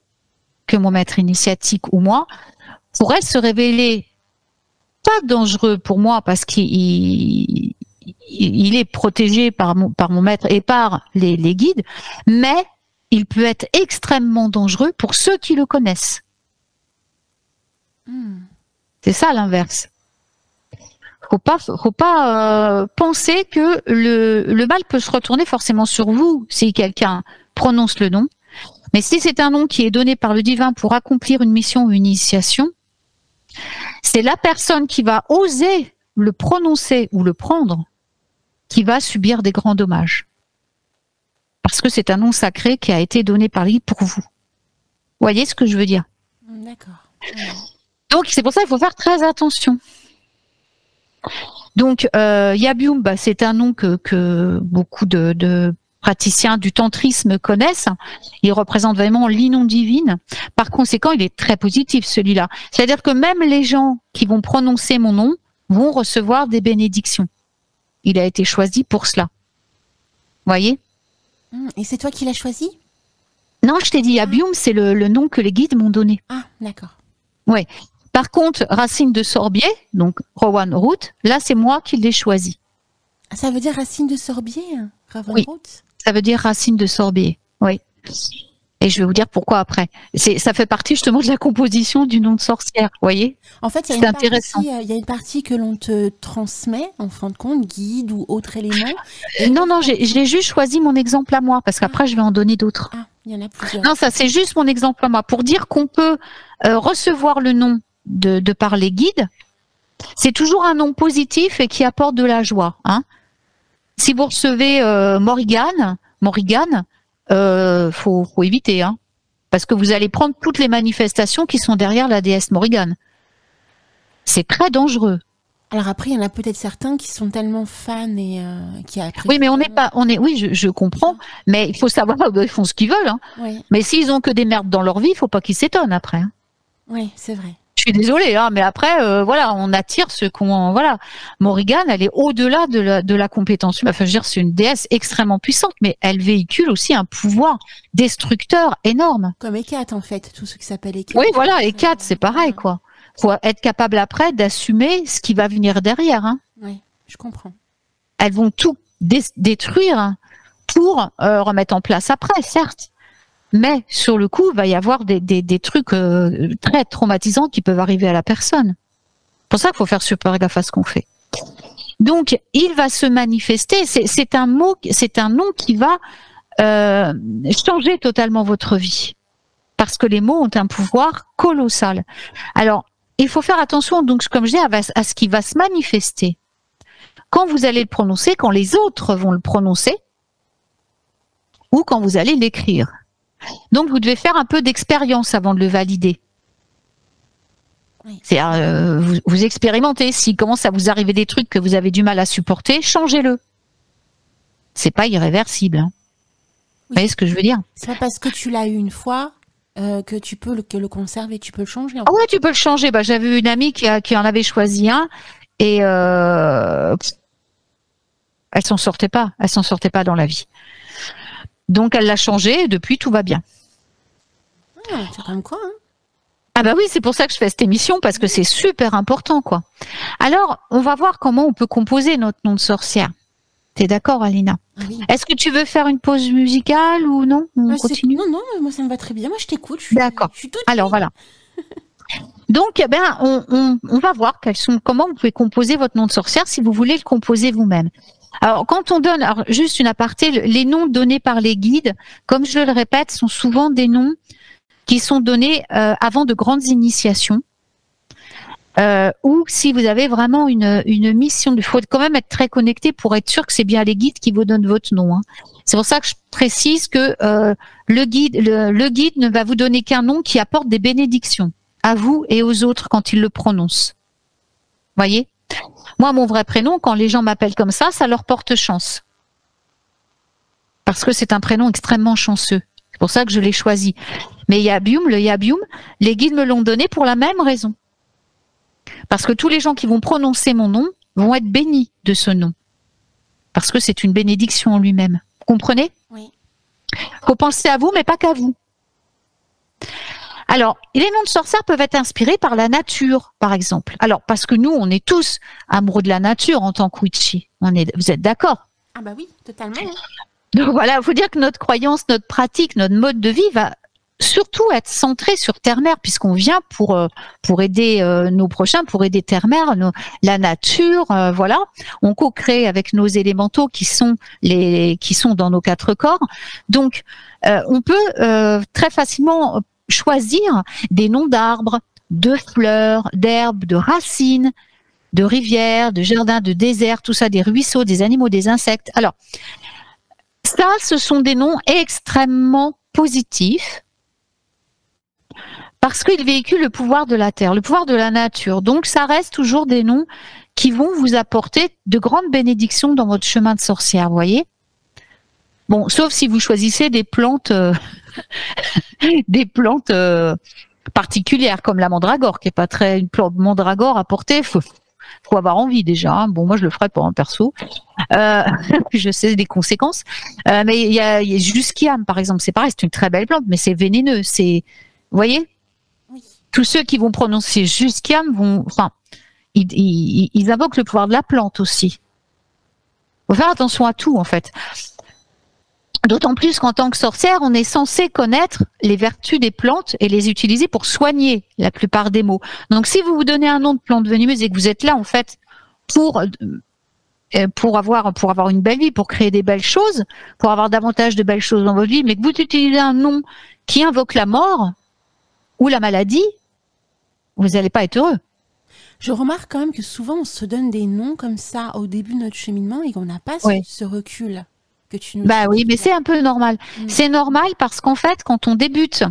Speaker 4: que mon maître initiatique ou moi pourrait se révéler pas dangereux pour moi parce qu'il est protégé par mon maître et par les guides, mais il peut être extrêmement dangereux pour ceux qui le connaissent. C'est ça l'inverse. Faut pas penser que le mal peut se retourner forcément sur vous si quelqu'un prononce le nom. Mais si c'est un nom qui est donné par le divin pour accomplir une mission ou une initiation, c'est la personne qui va oser le prononcer ou le prendre qui va subir des grands dommages. Parce que c'est un nom sacré qui a été donné par lui pour vous. Vous voyez ce que je veux dire?
Speaker 3: D'accord.
Speaker 4: Donc c'est pour ça qu'il faut faire très attention. Donc Yabium, c'est un nom que beaucoup de praticiens du tantrisme connaissent. Il représente vraiment l'innon divine. Par conséquent, il est très positif celui-là. C'est-à-dire que même les gens qui vont prononcer mon nom vont recevoir des bénédictions. Il a été choisi pour cela. Voyez?
Speaker 3: Et c'est toi qui l'as choisi?
Speaker 4: Non, je t'ai dit Yabium, c'est le nom que les guides m'ont donné.
Speaker 3: Ah, d'accord.
Speaker 4: Ouais. Par contre, racine de sorbier, donc Rowan Root, là c'est moi qui l'ai choisi.
Speaker 3: Ça veut dire racine de sorbier, Rowan
Speaker 4: Oui.
Speaker 3: Root?
Speaker 4: Ça veut dire racine de sorbier, oui. Et je vais vous dire pourquoi après. Ça fait partie justement de la composition du nom de sorcière, vous voyez?
Speaker 3: En fait, il y a une partie que l'on te transmet, en fin de compte, guide ou autre élément.
Speaker 4: Non, j'ai juste choisi mon exemple à moi, parce qu'après je vais en donner d'autres.
Speaker 3: Ah, il y en a plusieurs.
Speaker 4: Non, ça c'est juste mon exemple à moi, pour dire qu'on peut recevoir le nom de par les guides. C'est toujours un nom positif et qui apporte de la joie. Hein. Si vous recevez Morrigan, faut éviter, hein, parce que vous allez prendre toutes les manifestations qui sont derrière la déesse Morrigan. C'est très dangereux.
Speaker 3: Alors après, il y en a peut-être certains qui sont tellement fans et qui apprécient.
Speaker 4: Oui, mais oui, je comprends, mais il faut savoir, ils font ce qu'ils veulent. Hein.
Speaker 3: Oui.
Speaker 4: Mais s'ils ont que des merdes dans leur vie, il faut pas qu'ils s'étonnent après. Hein.
Speaker 3: Oui, c'est vrai.
Speaker 4: Je suis désolée, hein, mais après, voilà, on attire ce qu'on, voilà. Morrigan, elle est au-delà de la compétence humaine. Enfin, je veux dire, c'est une déesse extrêmement puissante, mais elle véhicule aussi un pouvoir destructeur énorme.
Speaker 3: Comme Hécate, en fait, tout ce qui s'appelle Hécate.
Speaker 4: Oui, voilà, Hécate, c'est pareil, quoi. Faut être capable après d'assumer ce qui va venir derrière. Hein.
Speaker 3: Oui, je comprends.
Speaker 4: Elles vont tout détruire pour remettre en place après, certes. Mais sur le coup, il va y avoir des trucs très traumatisants qui peuvent arriver à la personne. C'est pour ça qu'il faut faire super gaffe à ce qu'on fait. Donc, il va se manifester. C'est un nom qui va changer totalement votre vie. Parce que les mots ont un pouvoir colossal. Alors, il faut faire attention, donc, comme je dis, à ce qui va se manifester. Quand vous allez le prononcer, quand les autres vont le prononcer, ou quand vous allez l'écrire. Donc, vous devez faire un peu d'expérience avant de le valider.
Speaker 3: Oui.
Speaker 4: C'est-à-dire, vous expérimentez. S'il commence à vous arriver des trucs que vous avez du mal à supporter, changez-le. C'est pas irréversible. Hein.
Speaker 3: Oui.
Speaker 4: Vous voyez ce que je veux dire?
Speaker 3: C'est pas parce que tu l'as eu une fois que tu peux le conserver, tu peux le changer.
Speaker 4: Ah ouais, tu peux le changer. Bah, j'avais une amie qui en avait choisi un et elle s'en sortait pas. Elle s'en sortait pas dans la vie. Donc, elle l'a changé et depuis, tout va bien.
Speaker 3: Ah, c'est comme quoi, hein.
Speaker 4: Ah bah oui, c'est pour ça que je fais cette émission, parce que c'est super important, quoi. Alors, on va voir comment on peut composer notre nom de sorcière. T'es d'accord, Alina?
Speaker 3: Ah oui.
Speaker 4: Est-ce que tu veux faire une pause musicale ou non? On continue?
Speaker 3: Non, moi ça me va très bien. Moi je t'écoute.
Speaker 4: D'accord.
Speaker 3: Je suis toute
Speaker 4: Alors voilà. Donc, eh ben, on va voir comment vous pouvez composer votre nom de sorcière si vous voulez le composer vous-même. Alors, quand on donne, juste une aparté, les noms donnés par les guides, comme je le répète, sont souvent des noms qui sont donnés avant de grandes initiations. Ou si vous avez vraiment une mission, il faut quand même être très connecté pour être sûr que c'est bien les guides qui vous donnent votre nom. Hein. C'est pour ça que je précise que le guide ne va vous donner qu'un nom qui apporte des bénédictions à vous et aux autres quand il le prononce. Voyez ? Moi, mon vrai prénom, quand les gens m'appellent comme ça leur porte chance. Parce que c'est un prénom extrêmement chanceux. C'est pour ça que je l'ai choisi. Mais le yabium, les guides me l'ont donné pour la même raison. Parce que tous les gens qui vont prononcer mon nom vont être bénis de ce nom. Parce que c'est une bénédiction en lui-même. Vous comprenez?
Speaker 3: Oui.
Speaker 4: Faut penser à vous, mais pas qu'à vous. Alors, les noms de sorcières peuvent être inspirés par la nature, par exemple. Alors, parce que nous, on est tous amoureux de la nature en tant que witchy. Vous êtes d'accord?
Speaker 3: Ah bah oui, totalement.
Speaker 4: Donc voilà, il faut dire que notre croyance, notre pratique, notre mode de vie va surtout être centré sur Terre-Mère, puisqu'on vient pour aider nos prochains, pour aider Terre-Mère, la nature, voilà. On co-crée avec nos élémentaux qui sont dans nos 4 corps. Donc, on peut très facilement choisir des noms d'arbres, de fleurs, d'herbes, de racines, de rivières, de jardins, de déserts, tout ça, des ruisseaux, des animaux, des insectes. Alors, ça, ce sont des noms extrêmement positifs parce qu'ils véhiculent le pouvoir de la terre, le pouvoir de la nature. Donc, ça reste toujours des noms qui vont vous apporter de grandes bénédictions dans votre chemin de sorcière, vous voyez? Bon, sauf si vous choisissez des plantes, particulières, comme la mandragore, qui est pas très une plante mandragore à porter. Faut avoir envie déjà. Hein. Bon, moi je le ferais pas, perso. Je sais des conséquences. Mais il y a Jusquiam, par exemple, c'est pareil, c'est une très belle plante, mais c'est vénéneux. Vous voyez, oui. Tous ceux qui vont prononcer Jusquiam ils invoquent le pouvoir de la plante aussi. Faut faire attention à tout, en fait. D'autant plus qu'en tant que sorcière, on est censé connaître les vertus des plantes et les utiliser pour soigner la plupart des maux. Donc, si vous vous donnez un nom de plante venimeuse et que vous êtes là, en fait, pour avoir une belle vie, pour créer des belles choses, pour avoir davantage de belles choses dans votre vie, mais que vous utilisez un nom qui invoque la mort ou la maladie, vous n'allez pas être heureux.
Speaker 3: Je remarque quand même que souvent, on se donne des noms comme ça au début de notre cheminement et qu'on n'a pas ce recul.
Speaker 4: Oui, mais c'est un peu normal. C'est normal parce qu'en fait, quand on débute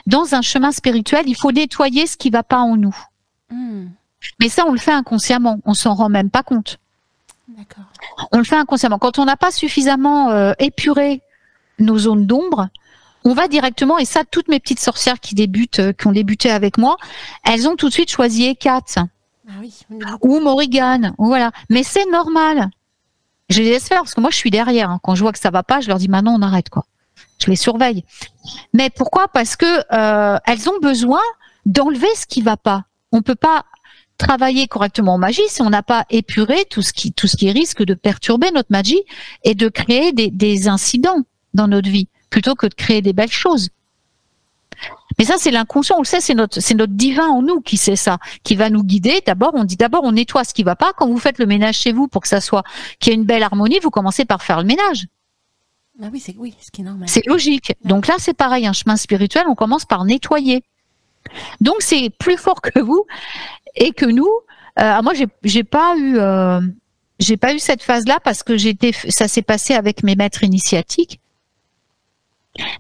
Speaker 4: dans un chemin spirituel, il faut nettoyer ce qui ne va pas en nous. Mais ça, on le fait inconsciemment. On s'en rend même pas compte.
Speaker 3: D'accord.
Speaker 4: On le fait inconsciemment. Quand on n'a pas suffisamment épuré nos zones d'ombre, on va directement, et ça, toutes mes petites sorcières qui ont débuté avec moi, elles ont tout de suite choisi Hécate.
Speaker 3: Ah oui.
Speaker 4: Ou Morrigan. Voilà. Mais c'est normal. Je les laisse faire parce que moi je suis derrière. Hein. Quand je vois que ça va pas, je leur dis maintenant on arrête quoi. Je les surveille. Mais pourquoi? Parce que elles ont besoin d'enlever ce qui va pas. On peut pas travailler correctement en magie si on n'a pas épuré tout ce qui risque de perturber notre magie et de créer des incidents dans notre vie plutôt que de créer des belles choses. Mais ça, c'est l'inconscient, on le sait, c'est notre divin en nous qui sait ça, qui va nous guider. D'abord, on nettoie ce qui va pas. Quand vous faites le ménage chez vous pour que qu'il y ait une belle harmonie, vous commencez par faire le ménage.
Speaker 3: Ah oui, ce qui est normal.
Speaker 4: C'est logique. Donc là, c'est pareil, un chemin spirituel, on commence par nettoyer. Donc c'est plus fort que vous et que nous. Moi, j'ai pas eu cette phase-là parce que ça s'est passé avec mes maîtres initiatiques.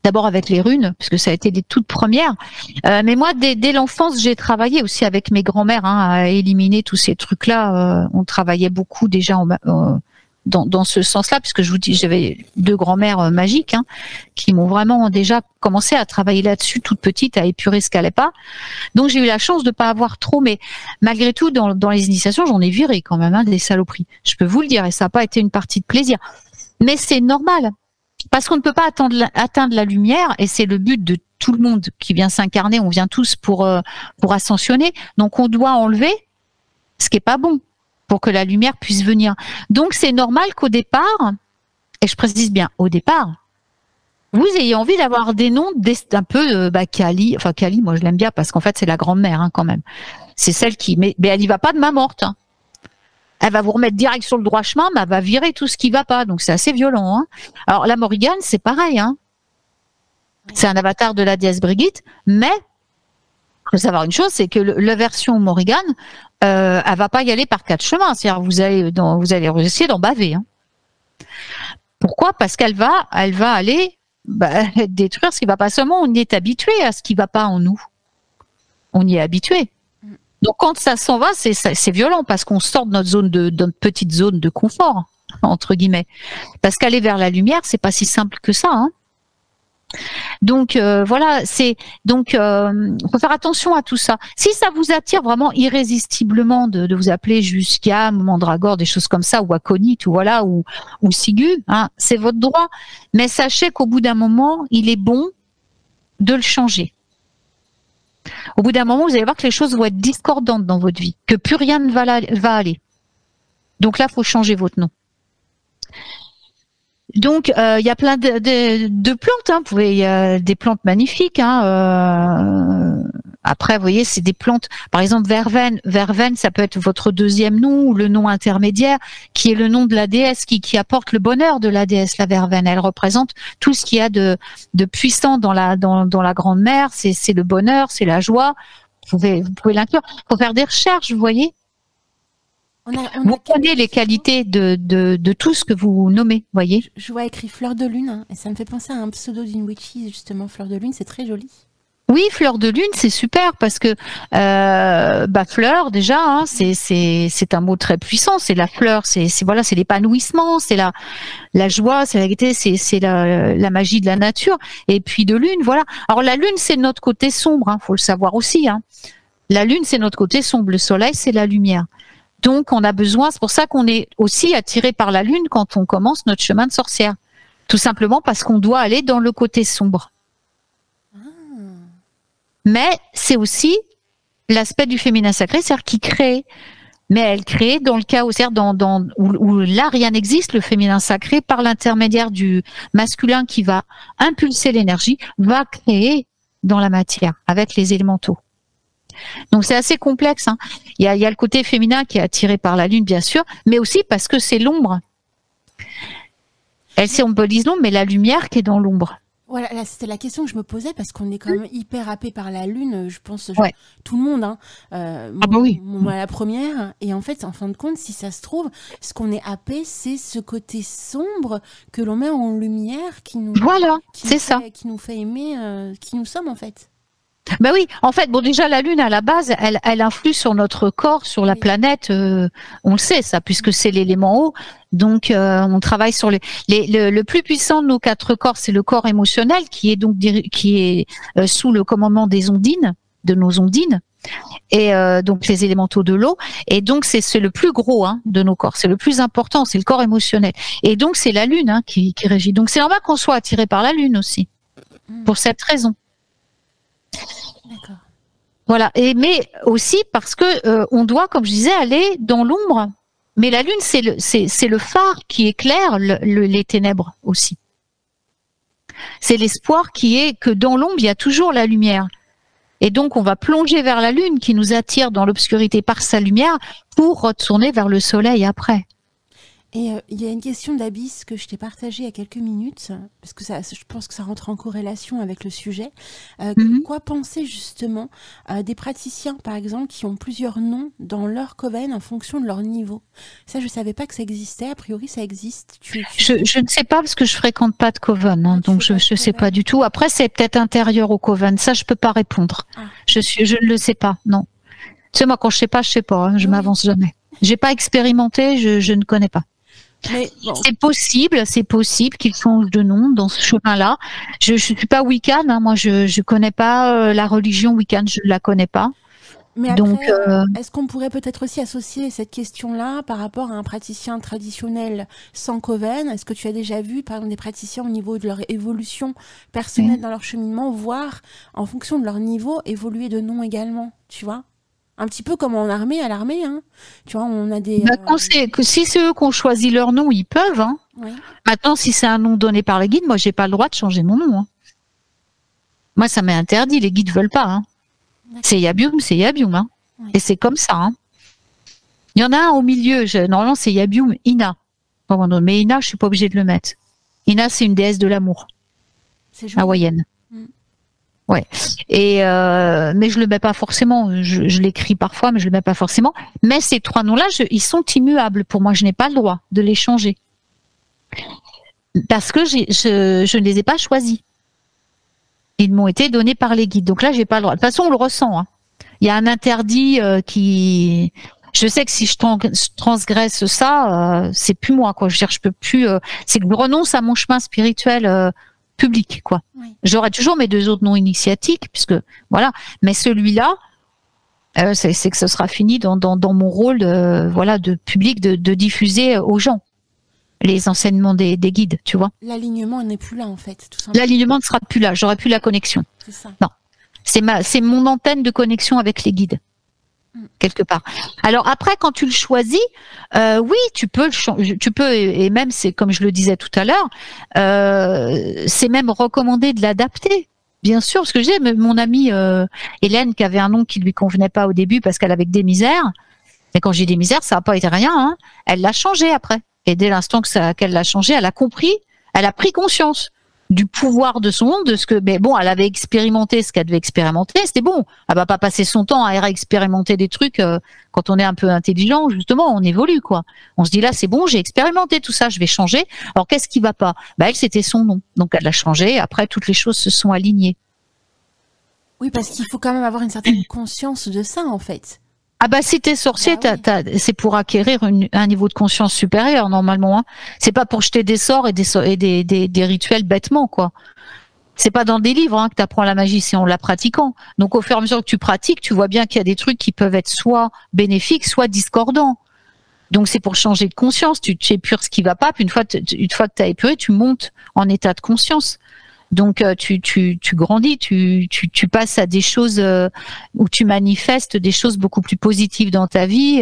Speaker 4: D'abord avec les runes, puisque ça a été les toutes premières. Mais moi, dès l'enfance, j'ai travaillé aussi avec mes grands-mères à éliminer tous ces trucs-là. On travaillait beaucoup déjà dans ce sens-là, puisque je vous dis, j'avais 2 grands-mères magiques qui m'ont vraiment déjà commencé à travailler là-dessus, toute petite, à épurer ce qu'allait pas. Donc j'ai eu la chance de pas avoir trop, mais malgré tout, dans les initiations, j'en ai viré quand même des saloperies. Je peux vous le dire, et ça n'a pas été une partie de plaisir. Mais c'est normal. Parce qu'on ne peut pas atteindre la lumière, et c'est le but de tout le monde qui vient s'incarner. On vient tous pour ascensionner. Donc, on doit enlever ce qui est pas bon pour que la lumière puisse venir. Donc, c'est normal qu'au départ, et je précise bien au départ, vous ayez envie d'avoir des noms un peu Kali. Enfin, Kali, moi, je l'aime bien parce qu'en fait, c'est la grand-mère quand même. C'est celle qui... Mais elle y va pas de main morte. Elle va vous remettre direct sur le droit chemin, mais elle va virer tout ce qui va pas. Donc, c'est assez violent. Alors, la Morrigan, c'est pareil. C'est un avatar de la déesse Brigitte, mais il faut savoir une chose, c'est que la version Morrigan, elle va pas y aller par 4 chemins. C'est-à-dire, vous allez essayer d'en baver. Pourquoi? Parce qu'elle va aller détruire ce qui va pas. Seulement, on est habitué à ce qui va pas en nous. On y est habitué. Donc quand ça s'en va, c'est violent parce qu'on sort de notre petite zone de confort entre guillemets. Parce qu'aller vers la lumière, c'est pas si simple que ça. Donc voilà, faut faire attention à tout ça. Si ça vous attire vraiment irrésistiblement de vous appeler Jusquiam, Mandragore, des choses comme ça, ou Aconite, ou voilà, ou Sigu, hein, c'est votre droit. Mais sachez qu'au bout d'un moment, il est bon de le changer. Au bout d'un moment, vous allez voir que les choses vont être discordantes dans votre vie, que plus rien ne va aller. Donc là, il faut changer votre nom. Donc, il y a plein de plantes. Hein. Il y a des plantes magnifiques. Hein. Après, vous voyez, c'est des plantes. Par exemple, verveine. Verveine, ça peut être votre deuxième nom ou le nom intermédiaire, qui est le nom de la déesse, qui apporte le bonheur de la déesse. La verveine, elle représente tout ce qu'il y a de puissant dans la grande mère. C'est le bonheur, c'est la joie. Vous pouvez l'inclure. Il faut faire des recherches, vous voyez. Vous connaissez les qualités de tout ce que vous nommez, voyez.
Speaker 3: Je vois écrit Fleur de Lune, hein, et ça me fait penser à un pseudo d'une witchy, justement, Fleur de Lune, c'est très joli.
Speaker 4: Oui, Fleur de Lune, c'est super parce que fleur déjà, hein, c'est un mot très puissant. C'est la fleur, c'est l'épanouissement, c'est la joie, c'est la gaieté, c'est la magie de la nature. Et puis de lune, voilà. Alors la lune, c'est notre côté sombre, hein, faut le savoir aussi. Hein. La lune, c'est notre côté sombre. Le soleil, c'est la lumière. Donc, on a besoin, c'est pour ça qu'on est aussi attiré par la lune quand on commence notre chemin de sorcière. Tout simplement parce qu'on doit aller dans le côté sombre. Mais c'est aussi l'aspect du féminin sacré, c'est-à-dire qui crée. Mais elle crée dans le cas où, où là, rien n'existe, le féminin sacré, par l'intermédiaire du masculin qui va impulser l'énergie, va créer dans la matière avec les élémentaux. Donc c'est assez complexe. Hein. Il y a le côté féminin qui est attiré par la lune, bien sûr, mais aussi parce que c'est l'ombre. Elle symbolise l'ombre, mais la lumière qui est dans l'ombre.
Speaker 3: Voilà, c'était la question que je me posais parce qu'on est quand même hyper happé par la lune, je pense, tout le monde. Hein. Moi, la première. Et en fait, en fin de compte, si ça se trouve, ce qu'on est happé, c'est ce côté sombre que l'on met en lumière qui nous, qui nous fait aimer qui nous sommes, en fait.
Speaker 4: Ben oui, en fait, bon déjà la lune à la base, elle influe sur notre corps, sur la planète, on le sait ça, puisque c'est l'élément eau. Donc on travaille sur le plus puissant de nos 4 corps, c'est le corps émotionnel qui est sous le commandement des ondines, de nos ondines, et donc les élémentaux de l'eau. Et donc c'est le plus gros de nos corps, c'est le plus important, c'est le corps émotionnel. Et donc c'est la lune qui régit. Donc c'est normal qu'on soit attiré par la lune aussi, pour cette raison.
Speaker 3: D'accord.
Speaker 4: Voilà, mais aussi parce que on doit, comme je disais, aller dans l'ombre. Mais la lune, c'est le phare qui éclaire les ténèbres aussi. C'est l'espoir qui est que dans l'ombre, il y a toujours la lumière. Et donc, on va plonger vers la lune qui nous attire dans l'obscurité par sa lumière pour retourner vers le soleil après.
Speaker 3: Et il y a une question d'Abyss que je t'ai partagée il y a quelques minutes, parce que je pense que ça rentre en corrélation avec le sujet. Quoi penser justement des praticiens, par exemple, qui ont plusieurs noms dans leur coven en fonction de leur niveau? Ça, je ne savais pas que ça existait. A priori, ça existe.
Speaker 4: Je ne sais pas parce que je fréquente pas de coven, donc je ne sais pas du tout. Après, c'est peut-être intérieur au coven. Ça, je peux pas répondre. Je ne le sais pas, non. Tu sais, moi, quand je sais pas, je m'avance jamais. J'ai pas expérimenté, je ne connais pas.
Speaker 3: Mais bon.
Speaker 4: C'est possible qu'ils changent de nom dans ce chemin-là. Je suis pas wiccan, moi je connais pas la religion wiccan, je la connais pas.
Speaker 3: Mais après, donc, est-ce qu'on pourrait peut-être aussi associer cette question-là par rapport à un praticien traditionnel sans coven? Est-ce que tu as déjà vu, par exemple, des praticiens au niveau de leur évolution personnelle dans leur cheminement, voire en fonction de leur niveau, évoluer de nom également, tu vois? Un petit peu comme à l'armée, hein. Tu vois, on a des...
Speaker 4: si c'est eux qui ont choisi leur nom, ils peuvent. Hein.
Speaker 3: Oui.
Speaker 4: Maintenant, si c'est un nom donné par les guides, moi, j'ai pas le droit de changer mon nom. Hein. Moi, ça m'est interdit. Les guides veulent pas. Hein. C'est Yabium, c'est Yabium. Hein. Oui. Et c'est comme ça. Hein. Il y en a un au milieu. Normalement, c'est Yabium Ina. Mais Ina, je suis pas obligée de le mettre. Ina, c'est une déesse de l'amour.
Speaker 3: C'est joli.
Speaker 4: Hawaïenne. Ouais. Et mais je le mets pas forcément. Je l'écris parfois, mais je le mets pas forcément. Mais ces 3 noms-là, ils sont immuables. Pour moi, je n'ai pas le droit de les changer parce que je ne les ai pas choisis. Ils m'ont été donnés par les guides. Donc là, j'ai pas le droit. De toute façon, on le ressent. Hein. Il y a un interdit qui. Je sais que si je transgresse ça, c'est plus moi. Quoi. Je veux dire, je peux plus. C'est que je renonce à mon chemin spirituel. public, quoi.
Speaker 3: Oui.
Speaker 4: J'aurai toujours mes 2 autres noms initiatiques, puisque voilà. Mais celui-là, c'est que ce sera fini dans mon rôle, voilà, de public, de diffuser aux gens les enseignements des guides, tu vois.
Speaker 3: L'alignement n'est plus là, en fait, tout simplement.
Speaker 4: L'alignement ne sera plus là. J'aurai plus la connexion.
Speaker 3: C'est ça.
Speaker 4: Non. C'est mon antenne de connexion avec les guides, quelque part. Alors après, quand tu le choisis, oui, tu peux et même c'est comme je le disais tout à l'heure, c'est même recommandé de l'adapter. Bien sûr, parce que j'ai mon amie Hélène qui avait un nom qui lui convenait pas au début parce qu'elle avait que des misères. Et quand j'ai des misères, ça n'a pas été rien. Hein. Elle l'a changé après. Et dès l'instant qu'elle l'a changé, elle a compris, elle a pris conscience du pouvoir de son nom, de ce que, mais bon, elle avait expérimenté ce qu'elle devait expérimenter, c'était bon. Elle va pas passer son temps à expérimenter des trucs quand on est un peu intelligent, justement, on évolue, quoi. On se dit là, c'est bon, j'ai expérimenté tout ça, je vais changer. Alors, qu'est-ce qui va pas? Bah, elle, c'était son nom. Donc, elle l'a changé. Après, toutes les choses se sont alignées.
Speaker 3: Oui, parce qu'il faut quand même avoir une certaine conscience de ça, en fait.
Speaker 4: Ah bah si t'es sorcier, c'est pour acquérir un niveau de conscience supérieur normalement. Hein. C'est pas pour jeter des sorts et des rituels bêtement, quoi. C'est pas dans des livres hein, que t'apprends la magie, c'est en la pratiquant. Donc au fur et à mesure que tu pratiques, tu vois bien qu'il y a des trucs qui peuvent être soit bénéfiques, soit discordants. Donc c'est pour changer de conscience. Tu épures ce qui va pas, puis une fois que t'as épuré, tu montes en état de conscience. Donc tu grandis, tu passes à des choses où tu manifestes des choses beaucoup plus positives dans ta vie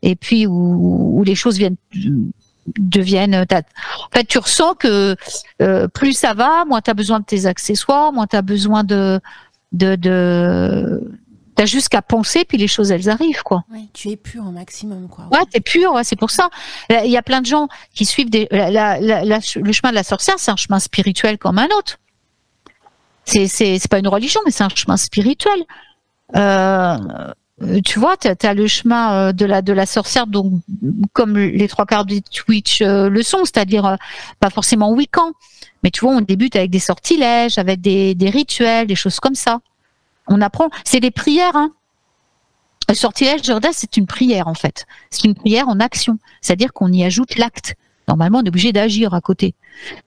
Speaker 4: et puis où les choses deviennent. En fait, tu ressens que plus ça va, moins tu as besoin de tes accessoires, moins tu as besoin t'as juste qu'à penser, puis les choses elles arrivent, quoi.
Speaker 3: Oui, tu es pur au maximum, quoi.
Speaker 4: Ouais, t'es pur, ouais, c'est pour ça. Il y a plein de gens qui suivent le chemin de la sorcière, c'est un chemin spirituel comme un autre. C'est pas une religion, mais c'est un chemin spirituel. Tu vois, t'as le chemin de la sorcière, donc comme les 3/4 des Twitch le sont, c'est-à-dire pas forcément wiccan, mais tu vois, on débute avec des sortilèges, avec des rituels, des choses comme ça. On apprend, c'est des prières, hein. Le sortilège, Jordan, c'est une prière en fait. C'est une prière en action, c'est-à-dire qu'on y ajoute l'acte. Normalement, on est obligé d'agir à côté.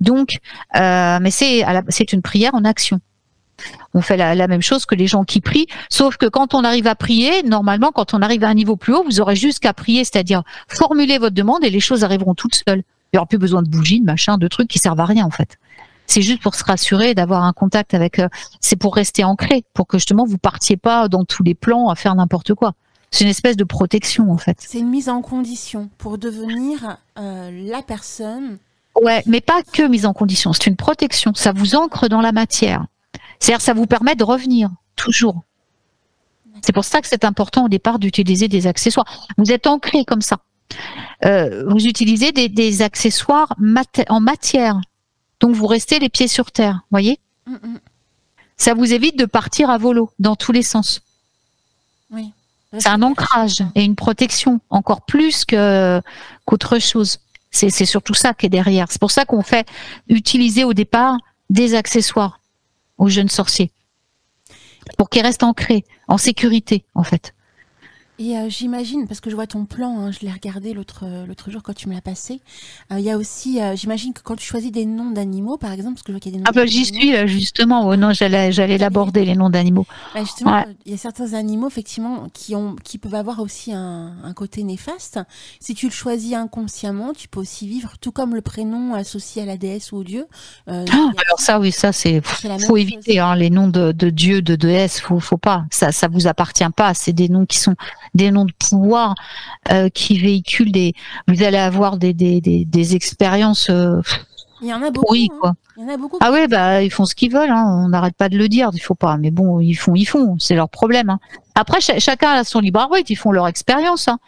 Speaker 4: Donc, mais c'est une prière en action. On fait la même chose que les gens qui prient, sauf que quand on arrive à prier, normalement, quand on arrive à un niveau plus haut, vous aurez juste qu'à prier, c'est-à-dire formuler votre demande et les choses arriveront toutes seules. Il n'y aura plus besoin de bougies, de machin, de trucs qui servent à rien en fait. C'est juste pour se rassurer, d'avoir un contact avec. C'est pour rester ancré, pour que justement vous partiez pas dans tous les plans à faire n'importe quoi. C'est une espèce de protection en fait.
Speaker 3: C'est une mise en condition pour devenir la personne.
Speaker 4: Ouais, mais pas que mise en condition. C'est une protection. Ça vous ancre dans la matière. C'est-à-dire, ça vous permet de revenir toujours. C'est pour ça que c'est important au départ d'utiliser des accessoires. Vous êtes ancré comme ça. Vous utilisez des accessoires en matière. Donc, vous restez les pieds sur terre, voyez ? Ça vous évite de partir à volo dans tous les sens.
Speaker 3: Oui.
Speaker 4: C'est un ancrage et une protection, encore plus qu'autre chose. C'est surtout ça qui est derrière. C'est pour ça qu'on fait utiliser au départ des accessoires aux jeunes sorciers. Pour qu'ils restent ancrés, en sécurité, en fait.
Speaker 3: Et j'imagine, parce que je vois ton plan, hein, je l'ai regardé l'autre jour quand tu me l'as passé. Il y a aussi, j'imagine que quand tu choisis des noms d'animaux, par exemple, parce que je vois qu'il y a des noms d'animaux.
Speaker 4: J'y suis là, justement. Oh, non, j'allais l'aborder, les noms d'animaux.
Speaker 3: Bah, justement, il y a certains animaux, effectivement, qui peuvent avoir aussi un côté néfaste. Si tu le choisis inconsciemment, tu peux aussi vivre, tout comme le prénom associé à la déesse ou au dieu.
Speaker 4: Alors ça, oui, ça, faut éviter hein, les noms de dieu, de déesse. Faut pas. Ça vous appartient pas. C'est des noms qui sont des noms de pouvoir qui véhiculent vous allez avoir des expériences
Speaker 3: il y en a beaucoup,
Speaker 4: pourries, quoi.
Speaker 3: Il y en a beaucoup.
Speaker 4: Ah ouais, ils font ce qu'ils veulent, hein. On n'arrête pas de le dire, il faut pas, mais bon, ils font, c'est leur problème, hein. Après, chacun a son libre arbitre, ils font leur expérience, hein.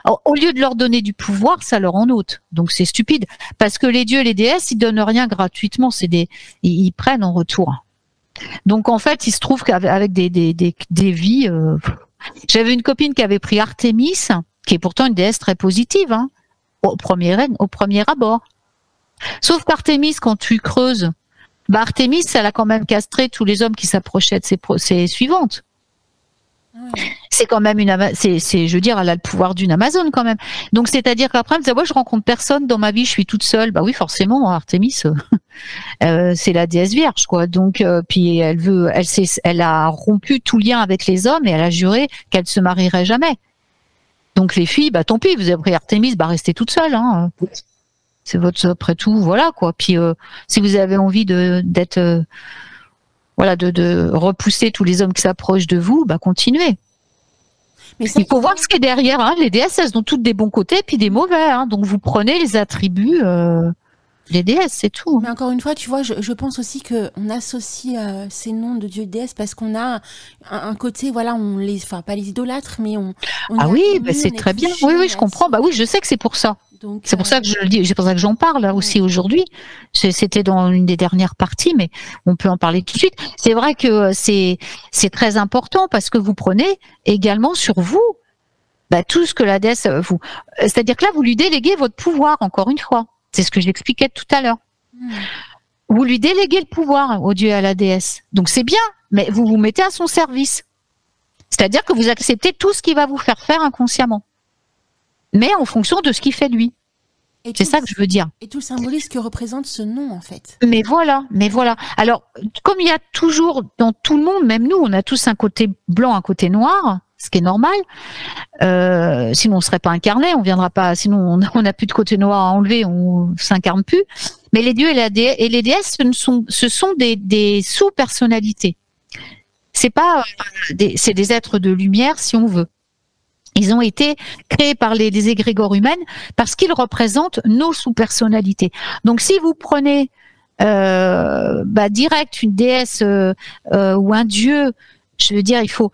Speaker 4: Alors, au lieu de leur donner du pouvoir, ça leur en ôte. Donc c'est stupide, parce que les dieux et les déesses, ils donnent rien gratuitement, ils prennent en retour. Donc en fait, il se trouve qu'avec des vies, j'avais une copine qui avait pris Artémis, qui est pourtant une déesse très positive, hein, au premier abord. Sauf qu'Artémis, quand tu creuses, Artémis, elle a quand même castré tous les hommes qui s'approchaient de ses suivantes. Oui. C'est quand même je veux dire, elle a le pouvoir d'une Amazone quand même. Donc c'est-à-dire qu'après, elle me disait, ouais, je rencontre personne dans ma vie, je suis toute seule. Bah oui, forcément, Artémis, C'est la déesse vierge, quoi. Donc, puis elle a rompu tout lien avec les hommes et elle a juré qu'elle se marierait jamais. Donc les filles, tant pis, vous avez pris Artémis, restez toute seule. Hein. C'est votre, après tout, voilà, quoi. Puis si vous avez envie de repousser tous les hommes qui s'approchent de vous, continuez. Mais il faut voir ce qui est derrière. Hein. Les déesses, elles ont toutes des bons côtés puis des mauvais. Hein. Donc vous prenez les attributs les déesses, c'est tout.
Speaker 3: Mais encore une fois, tu vois, je pense aussi qu'on associe ces noms de dieux et déesses parce qu'on a un côté, voilà, pas les idolâtres, mais on
Speaker 4: oui, c'est très bien. Oui, je comprends. Oui, je sais que c'est pour ça. C'est pour ça que je le dis, c'est pour ça que j'en parle aussi aujourd'hui. C'était dans une des dernières parties, mais on peut en parler tout de suite. C'est vrai que c'est très important parce que vous prenez également sur vous tout ce que la déesse vous. C'est-à-dire que là, vous lui déléguez votre pouvoir, encore une fois. C'est ce que j'expliquais tout à l'heure. Vous lui déléguez le pouvoir au dieu et à la déesse. Donc c'est bien, mais vous vous mettez à son service. C'est-à-dire que vous acceptez tout ce qu'il va vous faire inconsciemment. Mais en fonction de ce qu'il fait lui. C'est ça que je veux dire.
Speaker 3: Et tout le symbolisme que représente ce nom, en fait.
Speaker 4: Mais voilà. Alors, comme il y a toujours, dans tout le monde, même nous, on a tous un côté blanc, un côté noir, ce qui est normal. Sinon, on serait pas incarné, on viendra pas. Sinon, on n'a plus de côté noir à enlever, on s'incarne plus. Mais les dieux et les déesses, ce sont des sous-personnalités. C'est pas, c'est des êtres de lumière, si on veut. Ils ont été créés par des égrégores humaines parce qu'ils représentent nos sous-personnalités. Donc, si vous prenez direct une déesse ou un dieu, je veux dire, il faut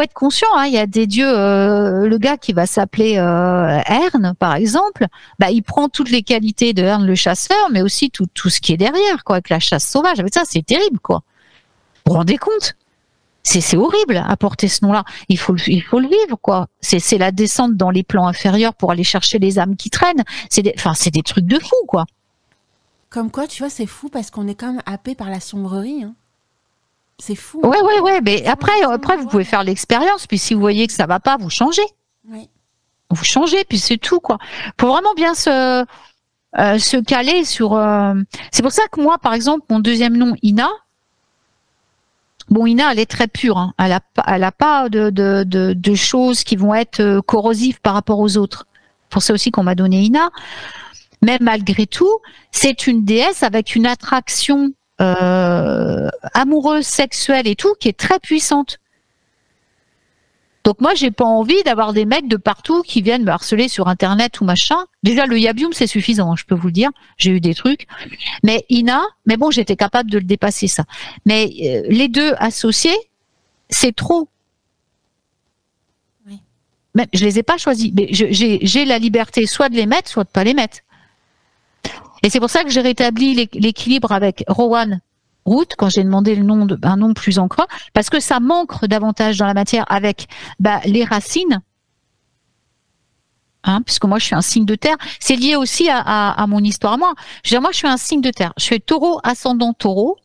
Speaker 4: être conscient. Hein, il y a des dieux. Le gars qui va s'appeler Erne, par exemple, il prend toutes les qualités de Erne le chasseur, mais aussi tout ce qui est derrière, quoi, avec la chasse sauvage. Avec ça, c'est terrible, quoi. Vous vous rendez compte ? C'est horrible à porter ce nom-là. Il faut le vivre, quoi. C'est la descente dans les plans inférieurs pour aller chercher les âmes qui traînent. C'est des trucs de fou, quoi.
Speaker 3: Comme quoi, tu vois, c'est fou parce qu'on est quand même happé par la sombrerie. Hein. C'est fou.
Speaker 4: Ouais. Mais après, vous pouvez faire l'expérience. Puis si vous voyez que ça va pas, vous changez.
Speaker 3: Oui.
Speaker 4: Vous changez, puis c'est tout, quoi. Faut vraiment bien se caler sur. C'est pour ça que moi, par exemple, mon deuxième nom, Ina. Bon, Ina, elle est très pure. Hein. Elle a pas de choses qui vont être corrosives par rapport aux autres. Pour ça aussi qu'on m'a donné Ina. Mais malgré tout, c'est une déesse avec une attraction amoureuse, sexuelle et tout, qui est très puissante. Donc moi, j'ai pas envie d'avoir des mecs de partout qui viennent me harceler sur Internet ou machin. Déjà, le Yabium, c'est suffisant, je peux vous le dire. J'ai eu des trucs. Mais Ina, mais bon, j'étais capable de le dépasser, ça. Mais les deux associés, c'est trop.
Speaker 3: Oui.
Speaker 4: Mais je les ai pas choisis. Mais j'ai la liberté soit de les mettre, soit de pas les mettre. Et c'est pour ça que j'ai rétabli l'équilibre avec Rowan Root, quand j'ai demandé un nom plus ancré, parce que ça manque davantage dans la matière avec les racines, hein, puisque moi je suis un signe de terre. C'est lié aussi à mon histoire à moi. Moi je suis un signe de terre. Je suis taureau, ascendant taureau,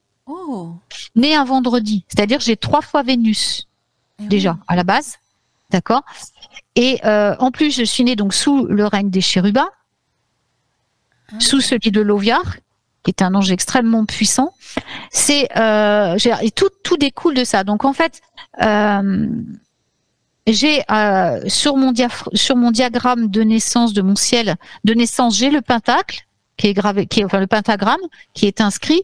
Speaker 4: né un vendredi. C'est-à-dire j'ai 3 fois Vénus, déjà, à la base. D'accord. Et en plus, je suis née donc sous le règne des chérubins, sous celui de l'Oviar, qui est un ange extrêmement puissant. Et tout découle de ça. Donc en fait, j'ai sur mon diagramme de naissance de mon ciel de naissance, j'ai le pentacle qui est gravé, le pentagramme qui est inscrit.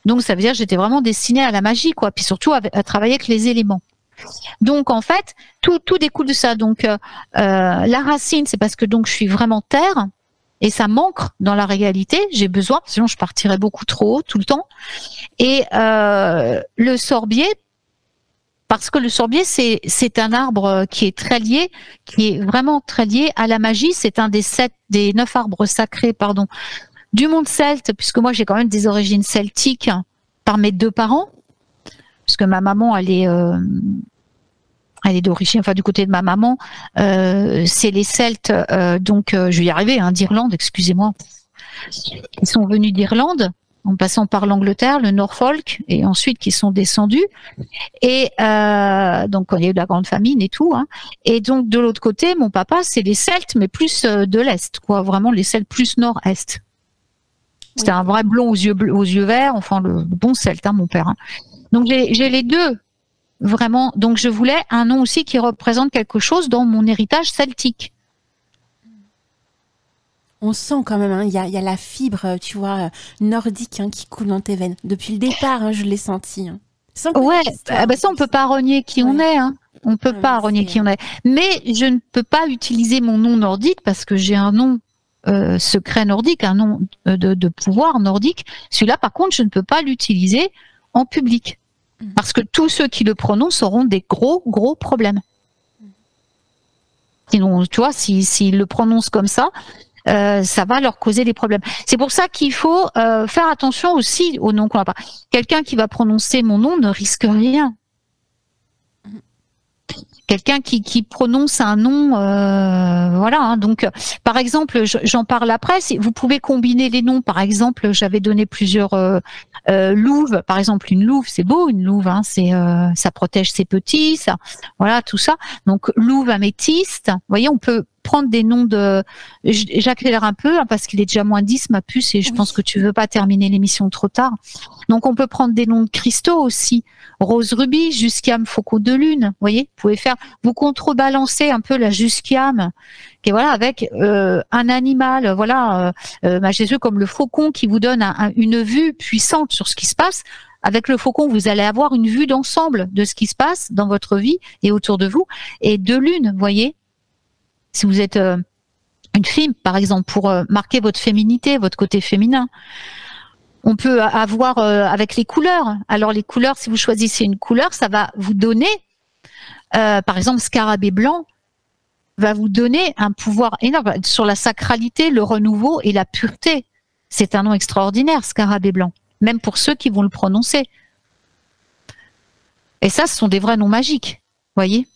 Speaker 4: Donc ça veut dire que j'étais vraiment destinée à la magie, quoi. Puis surtout à travailler avec les éléments. Donc en fait, tout découle de ça. Donc la racine, c'est parce que donc je suis vraiment terre. Et ça manque dans la réalité, j'ai besoin, sinon je partirais beaucoup trop haut tout le temps. Et le sorbier, parce que le sorbier, c'est un arbre qui est très lié, qui est vraiment très lié à la magie. C'est un des 9 arbres sacrés, du monde celte, puisque moi j'ai quand même des origines celtiques par mes 2 parents, puisque ma maman, elle est d'origine, du côté de ma maman, c'est les Celtes, je vais y arriver, d'Irlande, excusez-moi. Ils sont venus d'Irlande, en passant par l'Angleterre, le Norfolk, et ensuite qui sont descendus. Et donc, il y a eu la grande famine et tout. Hein. Et donc, de l'autre côté, mon papa, c'est les Celtes, mais plus de l'Est, quoi. Vraiment, les Celtes plus nord-est. C'était un vrai blond aux yeux verts, enfin le bon celte, mon père. Hein. Donc j'ai les deux, vraiment. Donc je voulais un nom aussi qui représente quelque chose dans mon héritage celtique.
Speaker 3: On sent quand même, il y a la fibre, tu vois, nordique qui coule dans tes veines. Depuis le départ, je l'ai senti.
Speaker 4: Ouais, ça on peut pas renier qui on est. Hein. On peut pas renier qui on est. Mais je ne peux pas utiliser mon nom nordique parce que j'ai un nom secret nordique, un nom de pouvoir nordique. Celui-là, par contre, je ne peux pas l'utiliser en public. Parce que tous ceux qui le prononcent auront des gros problèmes. Sinon, tu vois, s'ils le prononcent comme ça va leur causer des problèmes. C'est pour ça qu'il faut faire attention aussi au nom qu'on n'a pas. Quelqu'un qui va prononcer mon nom ne risque rien. Quelqu'un qui prononce un nom, voilà. Hein, donc, par exemple, j'en parle après. Vous pouvez combiner les noms. Par exemple, j'avais donné plusieurs louves. Par exemple, une louve, c'est beau, une louve. Hein, ça protège ses petits, ça, voilà, tout ça. Donc, louve améthyste. Vous voyez, on peut prendre des noms de. J'accélère un peu parce qu'il est déjà moins 10 ma puce et je pense que tu veux pas terminer l'émission trop tard. Donc, on peut prendre des noms de cristaux aussi. Rose rubis, jusquiame faucon de lune. Vous voyez, vous contrebalancez un peu la jusquiame, qui est voilà avec un animal, voilà, majestueux comme le faucon qui vous donne une vue puissante sur ce qui se passe. Avec le faucon, vous allez avoir une vue d'ensemble de ce qui se passe dans votre vie et autour de vous. Et de lune, vous voyez, si vous êtes une fille, par exemple, pour marquer votre féminité, votre côté féminin. On peut avoir avec les couleurs. Alors les couleurs, si vous choisissez une couleur, ça va vous donner, par exemple, scarabée blanc va vous donner un pouvoir énorme sur la sacralité, le renouveau et la pureté. C'est un nom extraordinaire, scarabée blanc, même pour ceux qui vont le prononcer. Et ça, ce sont des vrais noms magiques, voyez.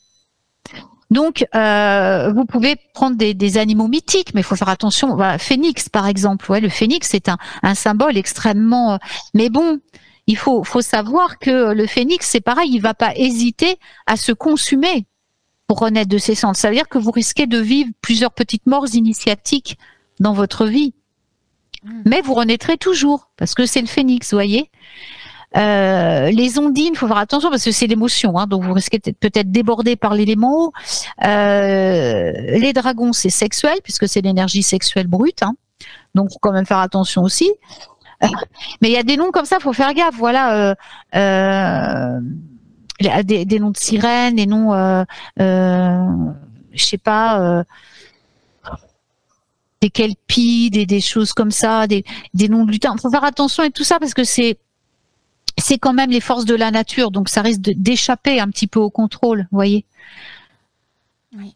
Speaker 4: Donc, vous pouvez prendre des animaux mythiques, mais il faut faire attention. Voilà, phénix, par exemple. Ouais, le phénix, c'est un symbole extrêmement. Mais bon, il faut savoir que le phénix, c'est pareil, il va pas hésiter à se consumer pour renaître de ses cendres. Ça veut dire que vous risquez de vivre plusieurs petites morts initiatiques dans votre vie, mais vous renaîtrez toujours parce que c'est le phénix, vous voyez. Les ondines, il faut faire attention parce que c'est l'émotion, hein, donc vous risquez peut-être débordé par l'élément eau. Les dragons, c'est sexuel puisque c'est l'énergie sexuelle brute, hein, donc faut quand même faire attention aussi. Mais il y a des noms comme ça, faut faire gaffe. Voilà, des noms de sirènes, des noms, je sais pas. Des kelpies, des choses comme ça, des noms de lutins. Il faut faire attention et tout ça parce que c'est quand même les forces de la nature, donc ça risque d'échapper un petit peu au contrôle, vous voyez. Oui.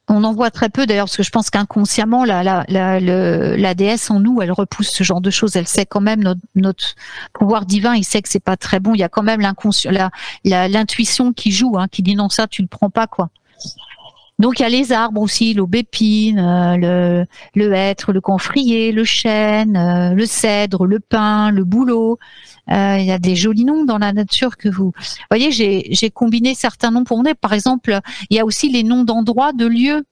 Speaker 4: On en voit très peu d'ailleurs, parce que je pense qu'inconsciemment, la déesse en nous, elle repousse ce genre de choses. Elle sait quand même notre pouvoir divin, il sait que c'est pas très bon. Il y a quand même l'intuition qui joue, hein, qui dit non, ça tu le prends pas, quoi. Donc il y a les arbres aussi, l'aubépine, le hêtre, le camphrier, le chêne, le cèdre, le pin, le bouleau. Il y a des jolis noms dans la nature que vous voyez. J'ai combiné certains noms pour moi. Par exemple, il y a aussi les noms d'endroits, de lieux.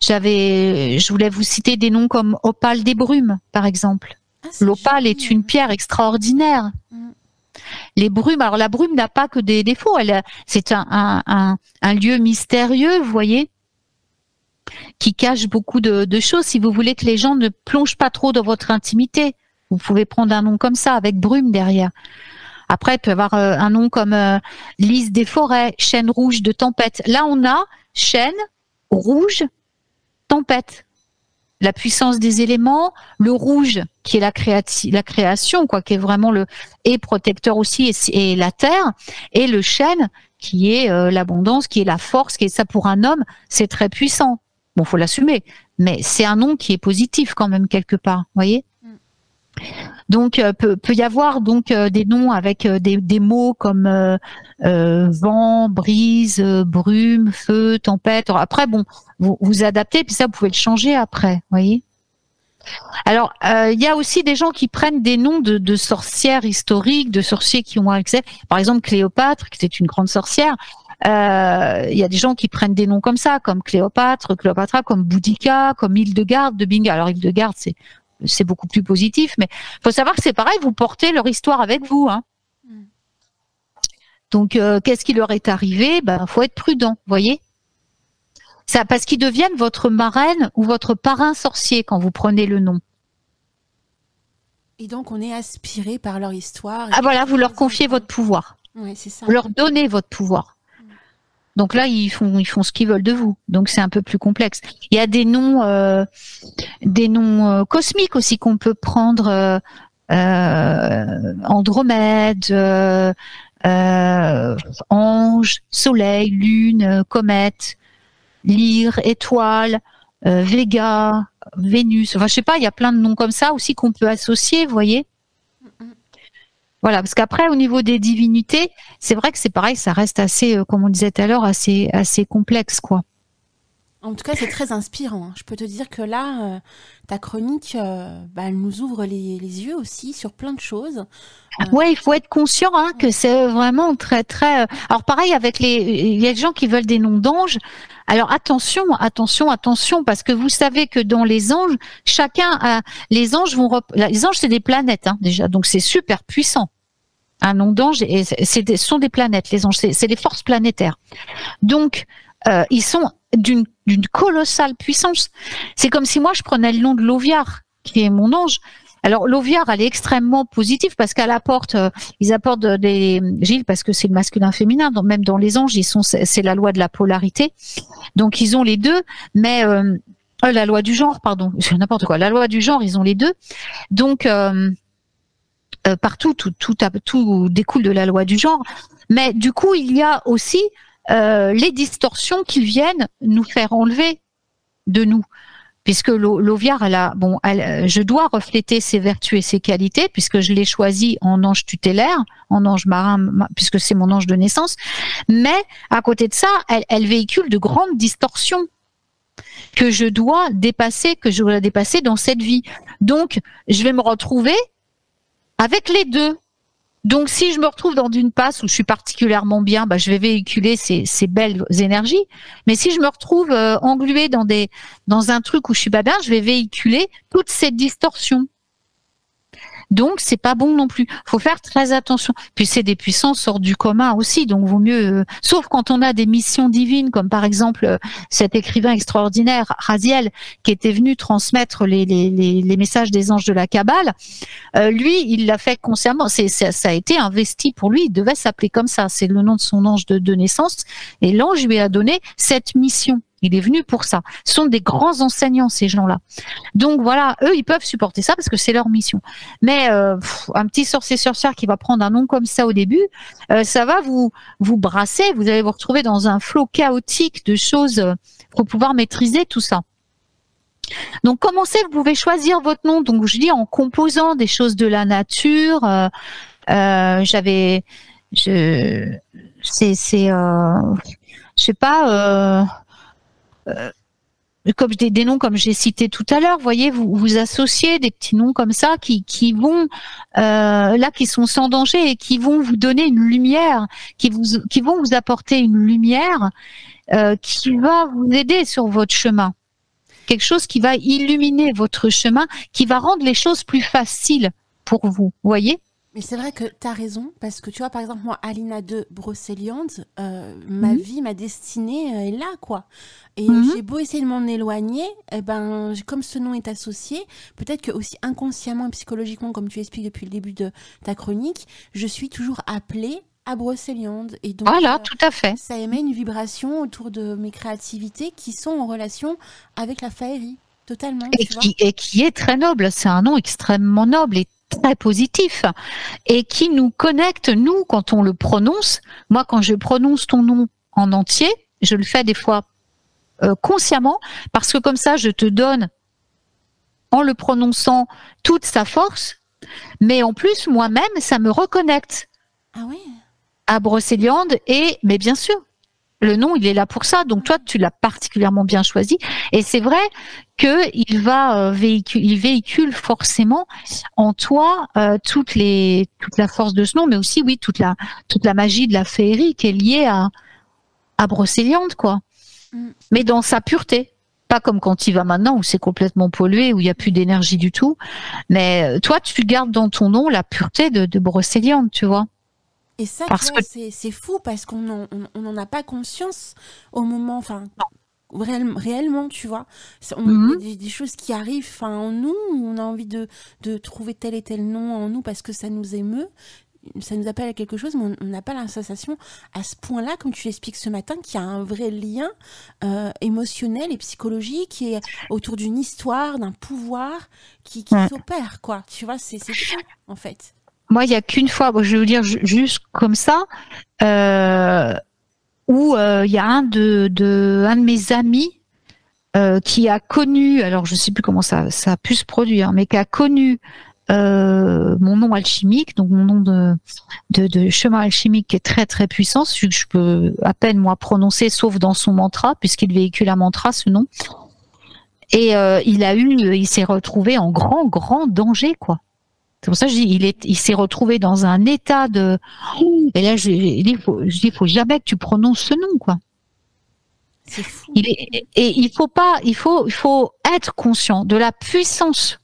Speaker 4: Je voulais vous citer des noms comme Opale des brumes, par exemple. L'opale est une pierre extraordinaire. Les brumes, alors la brume n'a pas que des défauts, c'est un lieu mystérieux, vous voyez, qui cache beaucoup de choses. Si vous voulez que les gens ne plongent pas trop dans votre intimité, vous pouvez prendre un nom comme ça, avec brume derrière. Après, il peut y avoir un nom comme lys des forêts, chêne rouge de tempête. Là, on a chêne rouge, tempête. La puissance des éléments, le rouge qui est la création, quoi, qui est vraiment et protecteur aussi, et la terre, et le chêne qui est l'abondance, qui est la force, qui est ça pour un homme, c'est très puissant. Bon, faut l'assumer, mais c'est un nom qui est positif quand même quelque part, voyez. Donc peut y avoir donc des noms avec des mots comme vent, brise, brume, feu, tempête. Après bon, vous adaptez puis ça vous pouvez le changer après, voyez. Alors il y a aussi des gens qui prennent des noms de sorcières historiques, de sorciers qui ont accès. Par exemple Cléopâtre, qui était une grande sorcière. Il y a des gens qui prennent des noms comme ça, comme Cléopâtre, Cléopatra, comme Boudica, comme Hildegarde de Bingen. Alors Hildegarde, c'est c'est beaucoup plus positif. Mais faut savoir que c'est pareil, vous portez leur histoire avec vous. Hein. Donc, qu'est-ce qui leur est arrivé? Faut être prudent, voyez. Ça, parce qu'ils deviennent votre marraine ou votre parrain sorcier quand vous prenez le nom.
Speaker 3: Et donc, on est aspiré par leur histoire.
Speaker 4: Ah voilà, vous leur confiez votre pouvoir.
Speaker 3: Oui, c'est ça.
Speaker 4: Vous leur donnez votre pouvoir. Donc là, ils font ce qu'ils veulent de vous. Donc c'est un peu plus complexe. Il y a des noms cosmiques aussi qu'on peut prendre. Andromède, ange, soleil, lune, comète, lyre, étoile, Véga, Vénus. Enfin, je sais pas, il y a plein de noms comme ça aussi qu'on peut associer, vous voyez. Voilà, parce qu'après, au niveau des divinités, c'est vrai que c'est pareil, ça reste assez, comme on disait tout à l'heure, assez complexe, quoi.
Speaker 3: En tout cas, c'est très inspirant. Je peux te dire que là, ta chronique, elle nous ouvre les yeux aussi sur plein de choses.
Speaker 4: Ouais, il faut être conscient que c'est vraiment très, très. Alors pareil avec il y a des gens qui veulent des noms d'anges. Alors attention, parce que vous savez que dans les anges, les anges c'est des planètes déjà, donc c'est super puissant. Un nom d'ange, ce sont des planètes, les anges, c'est des forces planétaires. Donc ils sont d'une colossale puissance. C'est comme si moi je prenais le nom de Loviar, qui est mon ange. Alors Loviar, elle est extrêmement positive parce qu'elle apporte, ils apportent des Gilles parce que c'est le masculin féminin. Donc même dans les anges, c'est la loi de la polarité. Donc ils ont les deux, mais la loi du genre, pardon, c'est n'importe quoi. La loi du genre, ils ont les deux. Donc partout, tout découle de la loi du genre. Mais du coup, il y a aussi les distorsions qui viennent nous faire enlever de nous. Puisque l'Oviar, je dois refléter ses vertus et ses qualités, puisque je l'ai choisi en ange tutélaire, en ange marin, puisque c'est mon ange de naissance. Mais à côté de ça, elle véhicule de grandes distorsions que je dois dépasser dans cette vie. Donc, je vais me retrouver avec les deux. Donc, si je me retrouve dans une passe où je suis particulièrement bien, je vais véhiculer ces belles énergies. Mais si je me retrouve engluée dans un truc où je suis pas bien, je vais véhiculer toute cette distorsion. Donc, c'est pas bon non plus. Faut faire très attention. Puis, c'est des puissances hors du commun aussi. Donc, vaut mieux, sauf quand on a des missions divines, comme par exemple cet écrivain extraordinaire, Raziel, qui était venu transmettre les messages des anges de la Kabbale. Lui, il l'a fait consciemment. Ça a été investi pour lui. Il devait s'appeler comme ça. C'est le nom de son ange de naissance. Et l'ange lui a donné cette mission. Il est venu pour ça. Ce sont des grands enseignants, ces gens-là. Donc voilà, eux, ils peuvent supporter ça parce que c'est leur mission. Mais un petit sorcière qui va prendre un nom comme ça au début, ça va vous brasser. Vous allez vous retrouver dans un flot chaotique de choses pour pouvoir maîtriser tout ça. Donc commencez, vous pouvez choisir votre nom. Donc je dis en composant des choses de la nature. Je sais pas. Comme des noms comme j'ai cité tout à l'heure, voyez, vous associez des petits noms comme ça qui vont qui sont sans danger et qui vont vous donner une lumière, qui vont vous apporter une lumière qui va vous aider sur votre chemin. Quelque chose qui va illuminer votre chemin, qui va rendre les choses plus faciles pour vous, voyez.
Speaker 3: Mais c'est vrai que tu as raison, parce que tu vois, par exemple, moi, Alina de Brocéliande, ma vie, ma destinée est là, quoi. Et j'ai beau essayer de m'en éloigner, comme ce nom est associé, peut-être que aussi inconsciemment et psychologiquement, comme tu expliques depuis le début de ta chronique, je suis toujours appelée à Brocéliande. Et donc,
Speaker 4: voilà, tout à fait.
Speaker 3: Ça émet une vibration autour de mes créativités qui sont en relation avec la faërie, totalement.
Speaker 4: Et qui est très noble. C'est un nom extrêmement noble et très positif et qui nous connecte, nous, quand on le prononce. Moi, quand je prononce ton nom en entier, je le fais des fois consciemment, parce que comme ça, je te donne, en le prononçant, toute sa force, mais en plus, moi-même, ça me reconnecte à Brocéliande, mais bien sûr, le nom, il est là pour ça. Donc toi, tu l'as particulièrement bien choisi. Et c'est vrai qu'il véhicule forcément en toi toute la force de ce nom, mais aussi, oui, toute la magie de la féerie qui est liée à Brocéliande, quoi. Mais dans sa pureté. pas comme quand il va maintenant où c'est complètement pollué, où il n'y a plus d'énergie du tout. Mais toi, tu gardes dans ton nom la pureté de Brocéliande, tu vois.
Speaker 3: Et ça,
Speaker 4: Parce
Speaker 3: tu vois, c'est fou parce qu'on n'en a pas conscience au moment, enfin, réellement, tu vois. Il y a des choses qui arrivent en nous, où on a envie de trouver tel et tel nom en nous parce que ça nous émeut. Ça nous appelle à quelque chose, mais on n'a pas la sensation à ce point-là, comme tu l'expliques ce matin, qu'il y a un vrai lien émotionnel et psychologique qui est autour d'une histoire, d'un pouvoir qui s'opère, quoi. Tu vois, c'est fou, en fait.
Speaker 4: Moi, il n'y a qu'une fois, je vais vous dire juste comme ça, où il y a un de mes amis qui a connu, alors je ne sais plus comment ça a pu se produire, mais qui a connu mon nom alchimique, donc mon nom de chemin alchimique qui est très très puissant, celui que je peux à peine moi prononcer, sauf dans son mantra, puisqu'il véhicule un mantra, ce nom. Et il s'est retrouvé en grand danger, quoi. C'est pour ça que je dis, il s'est retrouvé dans un état de. Et là, je dis, faut jamais que tu prononces ce nom, quoi.
Speaker 3: C'est fou.
Speaker 4: Et il faut être conscient de la puissance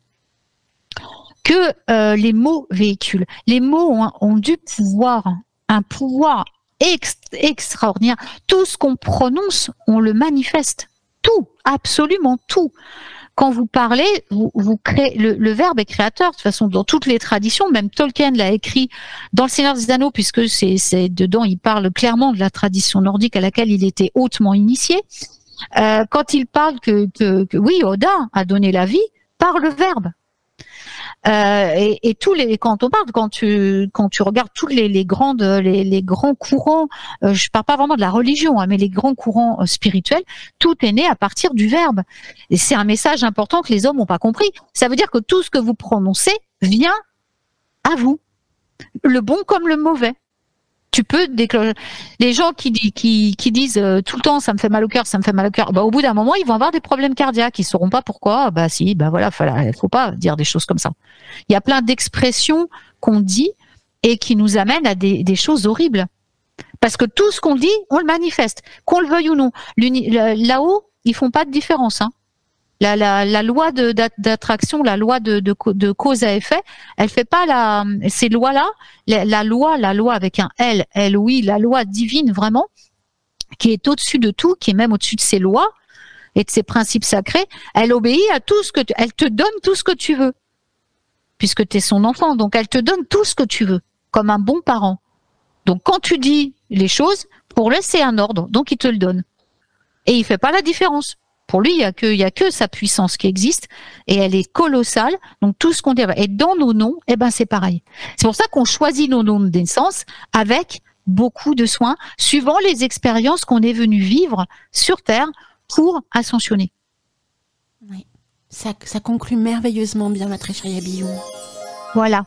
Speaker 4: que les mots véhiculent. Les mots ont du pouvoir, un pouvoir extraordinaire. Tout ce qu'on prononce, on le manifeste. Tout, absolument tout. Quand vous parlez, vous créez. Le verbe est créateur. De toute façon, dans toutes les traditions, même Tolkien l'a écrit dans Le Seigneur des Anneaux, puisque c'est dedans, il parle clairement de la tradition nordique à laquelle il était hautement initié. Quand il parle que oui, Odin a donné la vie par le verbe. Et quand on parle, quand tu regardes tous les grands courants, je parle pas vraiment de la religion, mais les grands courants spirituels, tout est né à partir du verbe. Et c'est un message important que les hommes n'ont pas compris. Ça veut dire que tout ce que vous prononcez vient à vous, le bon comme le mauvais. Tu peux déclencher. Les gens qui disent tout le temps ça me fait mal au cœur, bah, au bout d'un moment ils vont avoir des problèmes cardiaques, ils sauront pas pourquoi. Bah si, bah voilà, faut pas dire des choses comme ça. Il y a plein d'expressions qu'on dit et qui nous amènent à des choses horribles. Parce que tout ce qu'on dit, on le manifeste, qu'on le veuille ou non. Là-haut, ils font pas de différence, hein. La loi d'attraction, la loi de cause à effet, elle fait pas ces lois-là, la loi avec un L, oui, la loi divine vraiment, qui est au-dessus de tout, qui est même au-dessus de ses lois et de ses principes sacrés, elle obéit à tout ce que elle te donne tout ce que tu veux, puisque tu es son enfant, donc elle te donne tout ce que tu veux, comme un bon parent. Donc quand tu dis les choses, pour lui c'est un ordre, donc il te le donne. Et il fait pas la différence. Pour lui, il y a que sa puissance qui existe et elle est colossale. Donc tout ce qu'on dit, et dans nos noms, c'est pareil. C'est pour ça qu'on choisit nos noms de naissance avec beaucoup de soins, suivant les expériences qu'on est venu vivre sur Terre pour ascensionner.
Speaker 3: Oui, ça conclut merveilleusement bien, ma très chère Yabiyou.
Speaker 4: Voilà.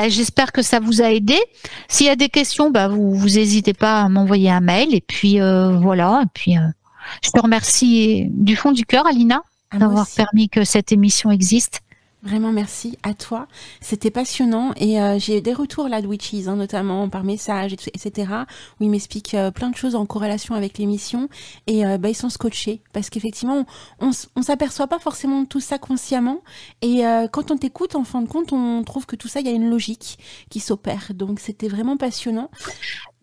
Speaker 4: J'espère que ça vous a aidé. S'il y a des questions, vous n'hésitez pas à m'envoyer un mail. Et puis voilà. Et puis je te remercie du fond du cœur, Alina, d'avoir permis que cette émission existe.
Speaker 3: Vraiment, merci à toi. C'était passionnant et j'ai des retours là de Witches, notamment par message, etc. où ils m'expliquent plein de choses en corrélation avec l'émission et ils sont scotchés parce qu'effectivement, on s'aperçoit pas forcément de tout ça consciemment et quand on t'écoute, en fin de compte, on trouve que tout ça, il y a une logique qui s'opère. Donc, c'était vraiment passionnant.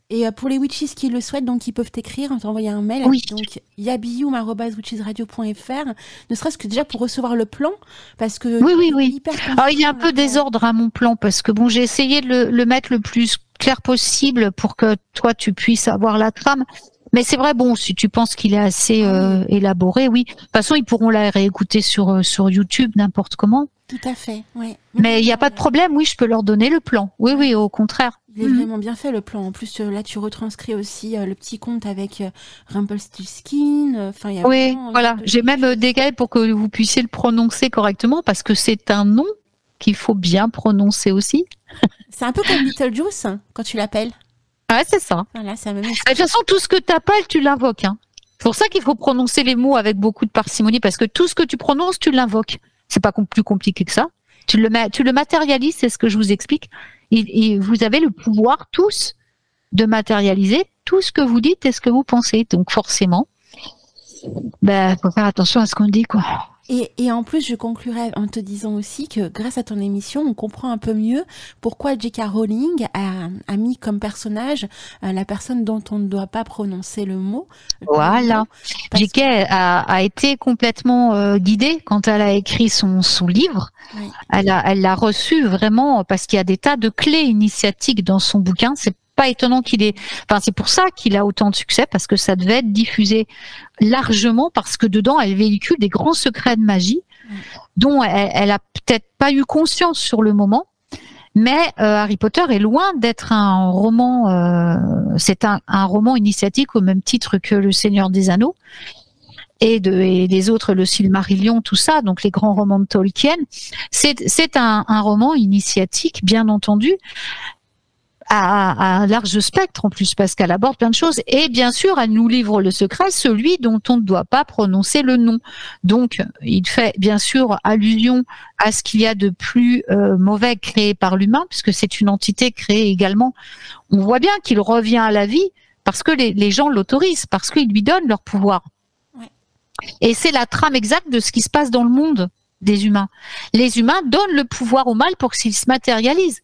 Speaker 3: Et pour les witches qui le souhaitent, donc ils peuvent t'écrire, t'envoyer un mail,
Speaker 4: oui.
Speaker 3: Donc yabiyou@witchesradio.fr, ne serait-ce que déjà pour recevoir le plan, parce que
Speaker 4: oui. Alors, il y a un peu désordre à mon plan parce que j'ai essayé de le mettre le plus clair possible pour que toi tu puisses avoir la trame. Mais c'est vrai, si tu penses qu'il est assez élaboré, oui. De toute façon, ils pourront la réécouter sur YouTube n'importe comment.
Speaker 3: Tout à fait, oui.
Speaker 4: Mais il n'y a pas de problème, oui, je peux leur donner le plan. Oui, au contraire.
Speaker 3: Il est vraiment bien fait le plan. En plus, là, tu retranscris aussi le petit conte avec Rumpelstiltskin.
Speaker 4: Oui, voilà. J'ai même dégagé pour que vous puissiez le prononcer correctement parce que c'est un nom qu'il faut bien prononcer aussi.
Speaker 3: C'est un peu comme Beetlejuice quand tu l'appelles.
Speaker 4: Ouais, c'est ça.
Speaker 3: Voilà, c'est la même chose.
Speaker 4: De toute façon, tout ce que tu appelles, tu l'invoques. Hein. C'est pour ça qu'il faut prononcer les mots avec beaucoup de parcimonie parce que tout ce que tu prononces, tu l'invoques. C'est pas plus compliqué que ça. Tu le matérialises, c'est ce que je vous explique. Et vous avez le pouvoir tous de matérialiser tout ce que vous dites et ce que vous pensez. Donc forcément, faut faire attention à ce qu'on dit, quoi.
Speaker 3: Et en plus, je conclurai en te disant aussi que grâce à ton émission, on comprend un peu mieux pourquoi J.K. Rowling a mis comme personnage la personne dont on ne doit pas prononcer le mot.
Speaker 4: Voilà. J.K. a été complètement guidée quand elle a écrit son livre.
Speaker 3: Oui.
Speaker 4: Elle l'a reçu vraiment parce qu'il y a des tas de clés initiatiques dans son bouquin. C'est pas étonnant c'est pour ça qu'il a autant de succès, parce que ça devait être diffusé largement, parce que dedans elle véhicule des grands secrets de magie dont elle a peut-être pas eu conscience sur le moment, mais Harry Potter est loin d'être un roman, c'est un roman initiatique au même titre que Le Seigneur des Anneaux et les autres, le Silmarillion, tout ça, donc les grands romans de Tolkien. C'est un roman initiatique, bien entendu, à un large spectre en plus, parce qu'elle aborde plein de choses, et bien sûr elle nous livre le secret, celui dont on ne doit pas prononcer le nom. Donc il fait bien sûr allusion à ce qu'il y a de plus mauvais créé par l'humain, puisque c'est une entité créée également. On voit bien qu'il revient à la vie parce que les gens l'autorisent, parce qu'ils lui donnent leur pouvoir.
Speaker 3: Ouais.
Speaker 4: Et c'est la trame exacte de ce qui se passe dans le monde des humains. Les humains donnent le pouvoir au mal pour qu'il se matérialise.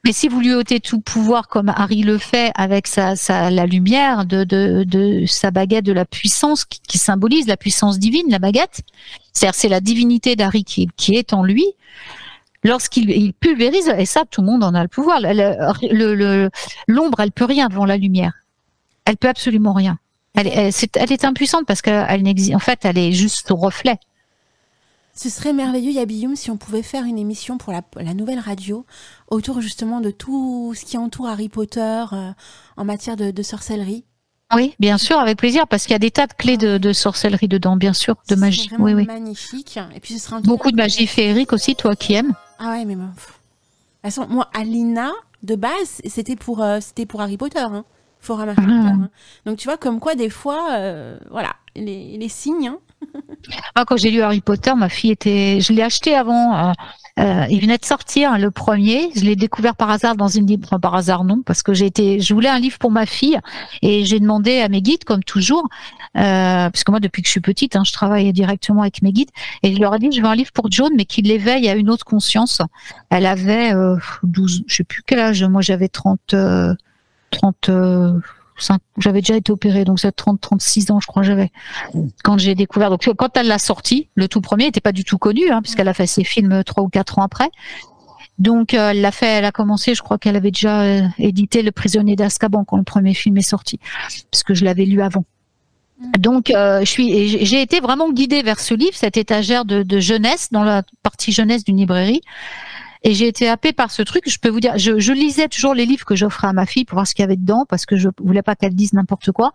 Speaker 4: Mais si vous lui ôtez tout pouvoir, comme Harry le fait avec la lumière de sa baguette de la puissance qui symbolise la puissance divine, la baguette, c'est-à-dire c'est la divinité d'Harry qui est en lui, lorsqu'il pulvérise, et ça tout le monde en a le pouvoir, l'ombre elle peut rien devant la lumière, elle peut absolument rien. Elle est impuissante parce qu'elle n'existe, en fait elle est juste au reflet.
Speaker 3: Ce serait merveilleux, Yabiyum, si on pouvait faire une émission pour la nouvelle radio autour justement de tout ce qui entoure Harry Potter en matière de sorcellerie.
Speaker 4: Oui, bien sûr, avec plaisir, parce qu'il y a des tas de clés de sorcellerie dedans, bien sûr, de magie.
Speaker 3: C'est vraiment
Speaker 4: oui.
Speaker 3: magnifique. Et puis ce sera
Speaker 4: beaucoup de magie féerique aussi, toi qui aimes.
Speaker 3: Ah ouais, mais de toute façon, moi, Alina, de base, c'était pour Harry Potter, hein. Forum Harry Potter. Hein. Donc tu vois, comme quoi des fois, voilà, les signes. Hein.
Speaker 4: Moi, quand j'ai lu Harry Potter, ma fille je l'ai acheté avant. Il venait de sortir le premier. Je l'ai découvert par hasard dans une librairie. Enfin, par hasard non, parce que je voulais un livre pour ma fille et j'ai demandé à mes guides, comme toujours, parce que moi depuis que je suis petite, je travaille directement avec mes guides, et je leur ai dit je veux un livre pour Joan, mais qui l'éveille à une autre conscience. Elle avait 12, je sais plus quel âge. Moi, j'avais 35, j'avais déjà été opérée, donc c'est 36 ans, je crois, j'avais, quand j'ai découvert. Donc, quand elle l'a sorti, le tout premier n'était pas du tout connu, puisqu'elle a fait ses films 3 ou 4 ans après. Donc, elle a commencé, je crois qu'elle avait déjà édité Le Prisonnier d'Azkaban quand le premier film est sorti, parce que je l'avais lu avant. Donc, j'ai été vraiment guidée vers ce livre, cette étagère de jeunesse, dans la partie jeunesse d'une librairie. Et j'ai été happée par ce truc. Je peux vous dire, je lisais toujours les livres que j'offrais à ma fille pour voir ce qu'il y avait dedans, parce que je voulais pas qu'elle dise n'importe quoi.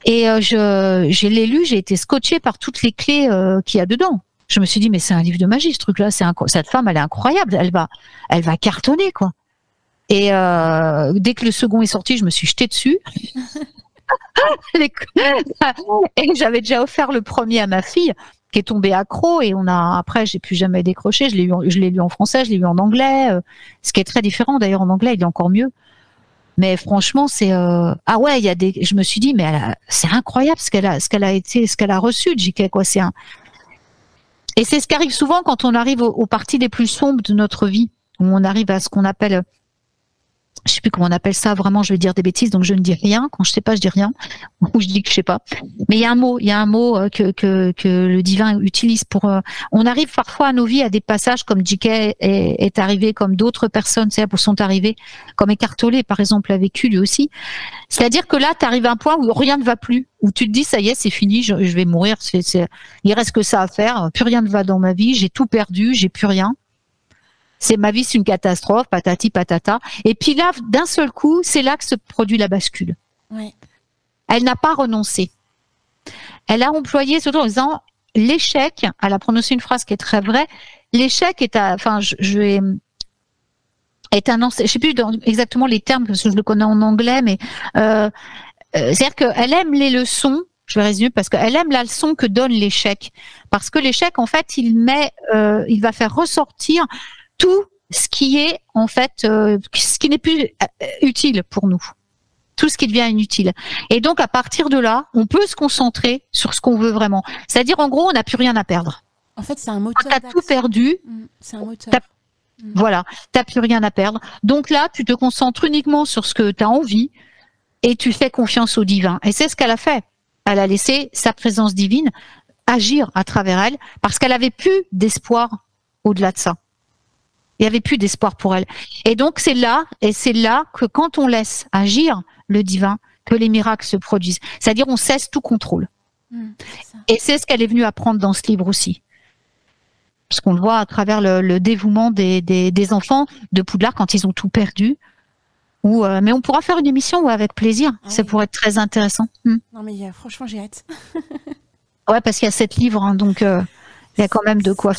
Speaker 4: Et je l'ai lu, j'ai été scotchée par toutes les clés qu'il y a dedans. Je me suis dit, mais c'est un livre de magie, ce truc-là. Cette femme, elle est incroyable. Elle va cartonner, quoi. Et dès que le second est sorti, je me suis jetée dessus. Et j'avais déjà offert le premier à ma fille, qui est tombé accro, et après j'ai plus jamais décroché. Je l'ai lu en français, je l'ai lu en anglais, ce qui est très différent d'ailleurs. En anglais il est encore mieux, mais franchement c'est je me suis dit mais c'est incroyable ce qu'elle a reçu de J.K. quoi. Et c'est ce qui arrive souvent quand on arrive aux parties les plus sombres de notre vie, où on arrive à ce qu'on appelle, je sais plus comment on appelle ça vraiment, je vais dire des bêtises, donc je ne dis rien. Quand je sais pas, je dis rien, ou je dis que je sais pas. Mais il y a un mot que le divin utilise pour. On arrive parfois à nos vies à des passages comme J.K. est arrivé, comme d'autres personnes sont arrivées, comme Eckhart Tolle par exemple a vécu lui aussi. C'est-à-dire que là, tu arrives à un point où rien ne va plus, où tu te dis ça y est, c'est fini, je vais mourir, il reste que ça à faire, plus rien ne va dans ma vie, j'ai tout perdu, j'ai plus rien. Ma vie, c'est une catastrophe, patati patata. Et puis là, d'un seul coup, c'est là que se produit la bascule.
Speaker 3: Oui.
Speaker 4: Elle n'a pas renoncé. Elle a employé, surtout en disant, l'échec, elle a prononcé une phrase qui est très vraie, l'échec est est un enseignement, je sais plus exactement les termes, parce que je le connais en anglais, mais c'est-à-dire qu'elle aime les leçons, je vais résumer, parce qu'elle aime la leçon que donne l'échec. Parce que l'échec, en fait, il va faire ressortir tout ce qui est en fait ce qui n'est plus utile pour nous, tout ce qui devient inutile. Et donc, à partir de là, on peut se concentrer sur ce qu'on veut vraiment. C'est-à-dire, en gros, on n'a plus rien à perdre.
Speaker 3: En fait, c'est un moteur.
Speaker 4: Quand tu as tout perdu,
Speaker 3: c'est un moteur.
Speaker 4: Voilà, t'as plus rien à perdre. Donc là, tu te concentres uniquement sur ce que tu as envie et tu fais confiance au divin. Et c'est ce qu'elle a fait. Elle a laissé sa présence divine agir à travers elle parce qu'elle avait plus d'espoir au-delà de ça. Il n'y avait plus d'espoir pour elle. Et donc c'est là que quand on laisse agir le divin, que les miracles se produisent. C'est-à-dire on cesse tout contrôle. Et c'est ce qu'elle est venue apprendre dans ce livre aussi. Parce qu'on le voit à travers le dévouement des enfants de Poudlard quand ils ont tout perdu. Mais on pourra faire une émission avec plaisir. Ça pourrait être très intéressant.
Speaker 3: Non mais franchement j'ai hâte.
Speaker 4: Ouais, parce qu'il y a 7 livres, hein, donc il y a quand même de quoi.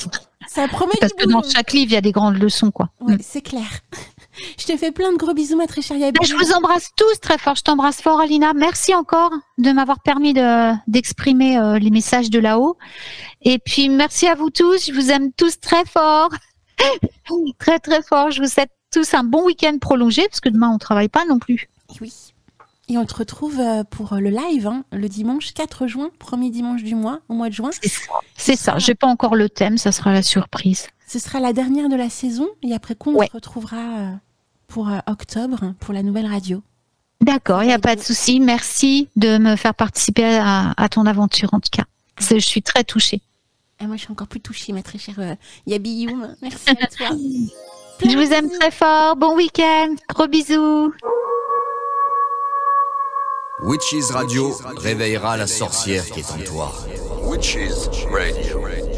Speaker 3: Ça promet
Speaker 4: parce que dans chaque livre, il y a des grandes leçons, quoi.
Speaker 3: Ouais, c'est clair. Je te fais plein de gros bisous, ma très chère Yabi.
Speaker 4: Je vous embrasse tous très fort. Je t'embrasse fort, Alina. Merci encore de m'avoir permis d'exprimer les messages de là-haut. Et puis, merci à vous tous. Je vous aime tous très fort. Très, très fort. Je vous souhaite tous un bon week-end prolongé, parce que demain, on ne travaille pas non plus.
Speaker 3: Oui. Et on te retrouve pour le live, hein, le dimanche 4 juin, premier dimanche du mois, au mois de juin.
Speaker 4: C'est ça. Je n'ai pas encore le thème. Ça sera la surprise.
Speaker 3: Ce sera la dernière de la saison. Et après qu'on se retrouvera pour octobre, pour la nouvelle radio.
Speaker 4: D'accord, il n'y a pas de souci. Merci de me faire participer à ton aventure, en tout cas. Je suis très touchée.
Speaker 3: Et moi, je suis encore plus touchée, ma très chère Yabi Youm. Merci à toi.
Speaker 4: Je vous aime très fort. Bon week-end. Gros bisous.
Speaker 1: Witches Radio réveillera la sorcière qui est en toi. Witches Radio.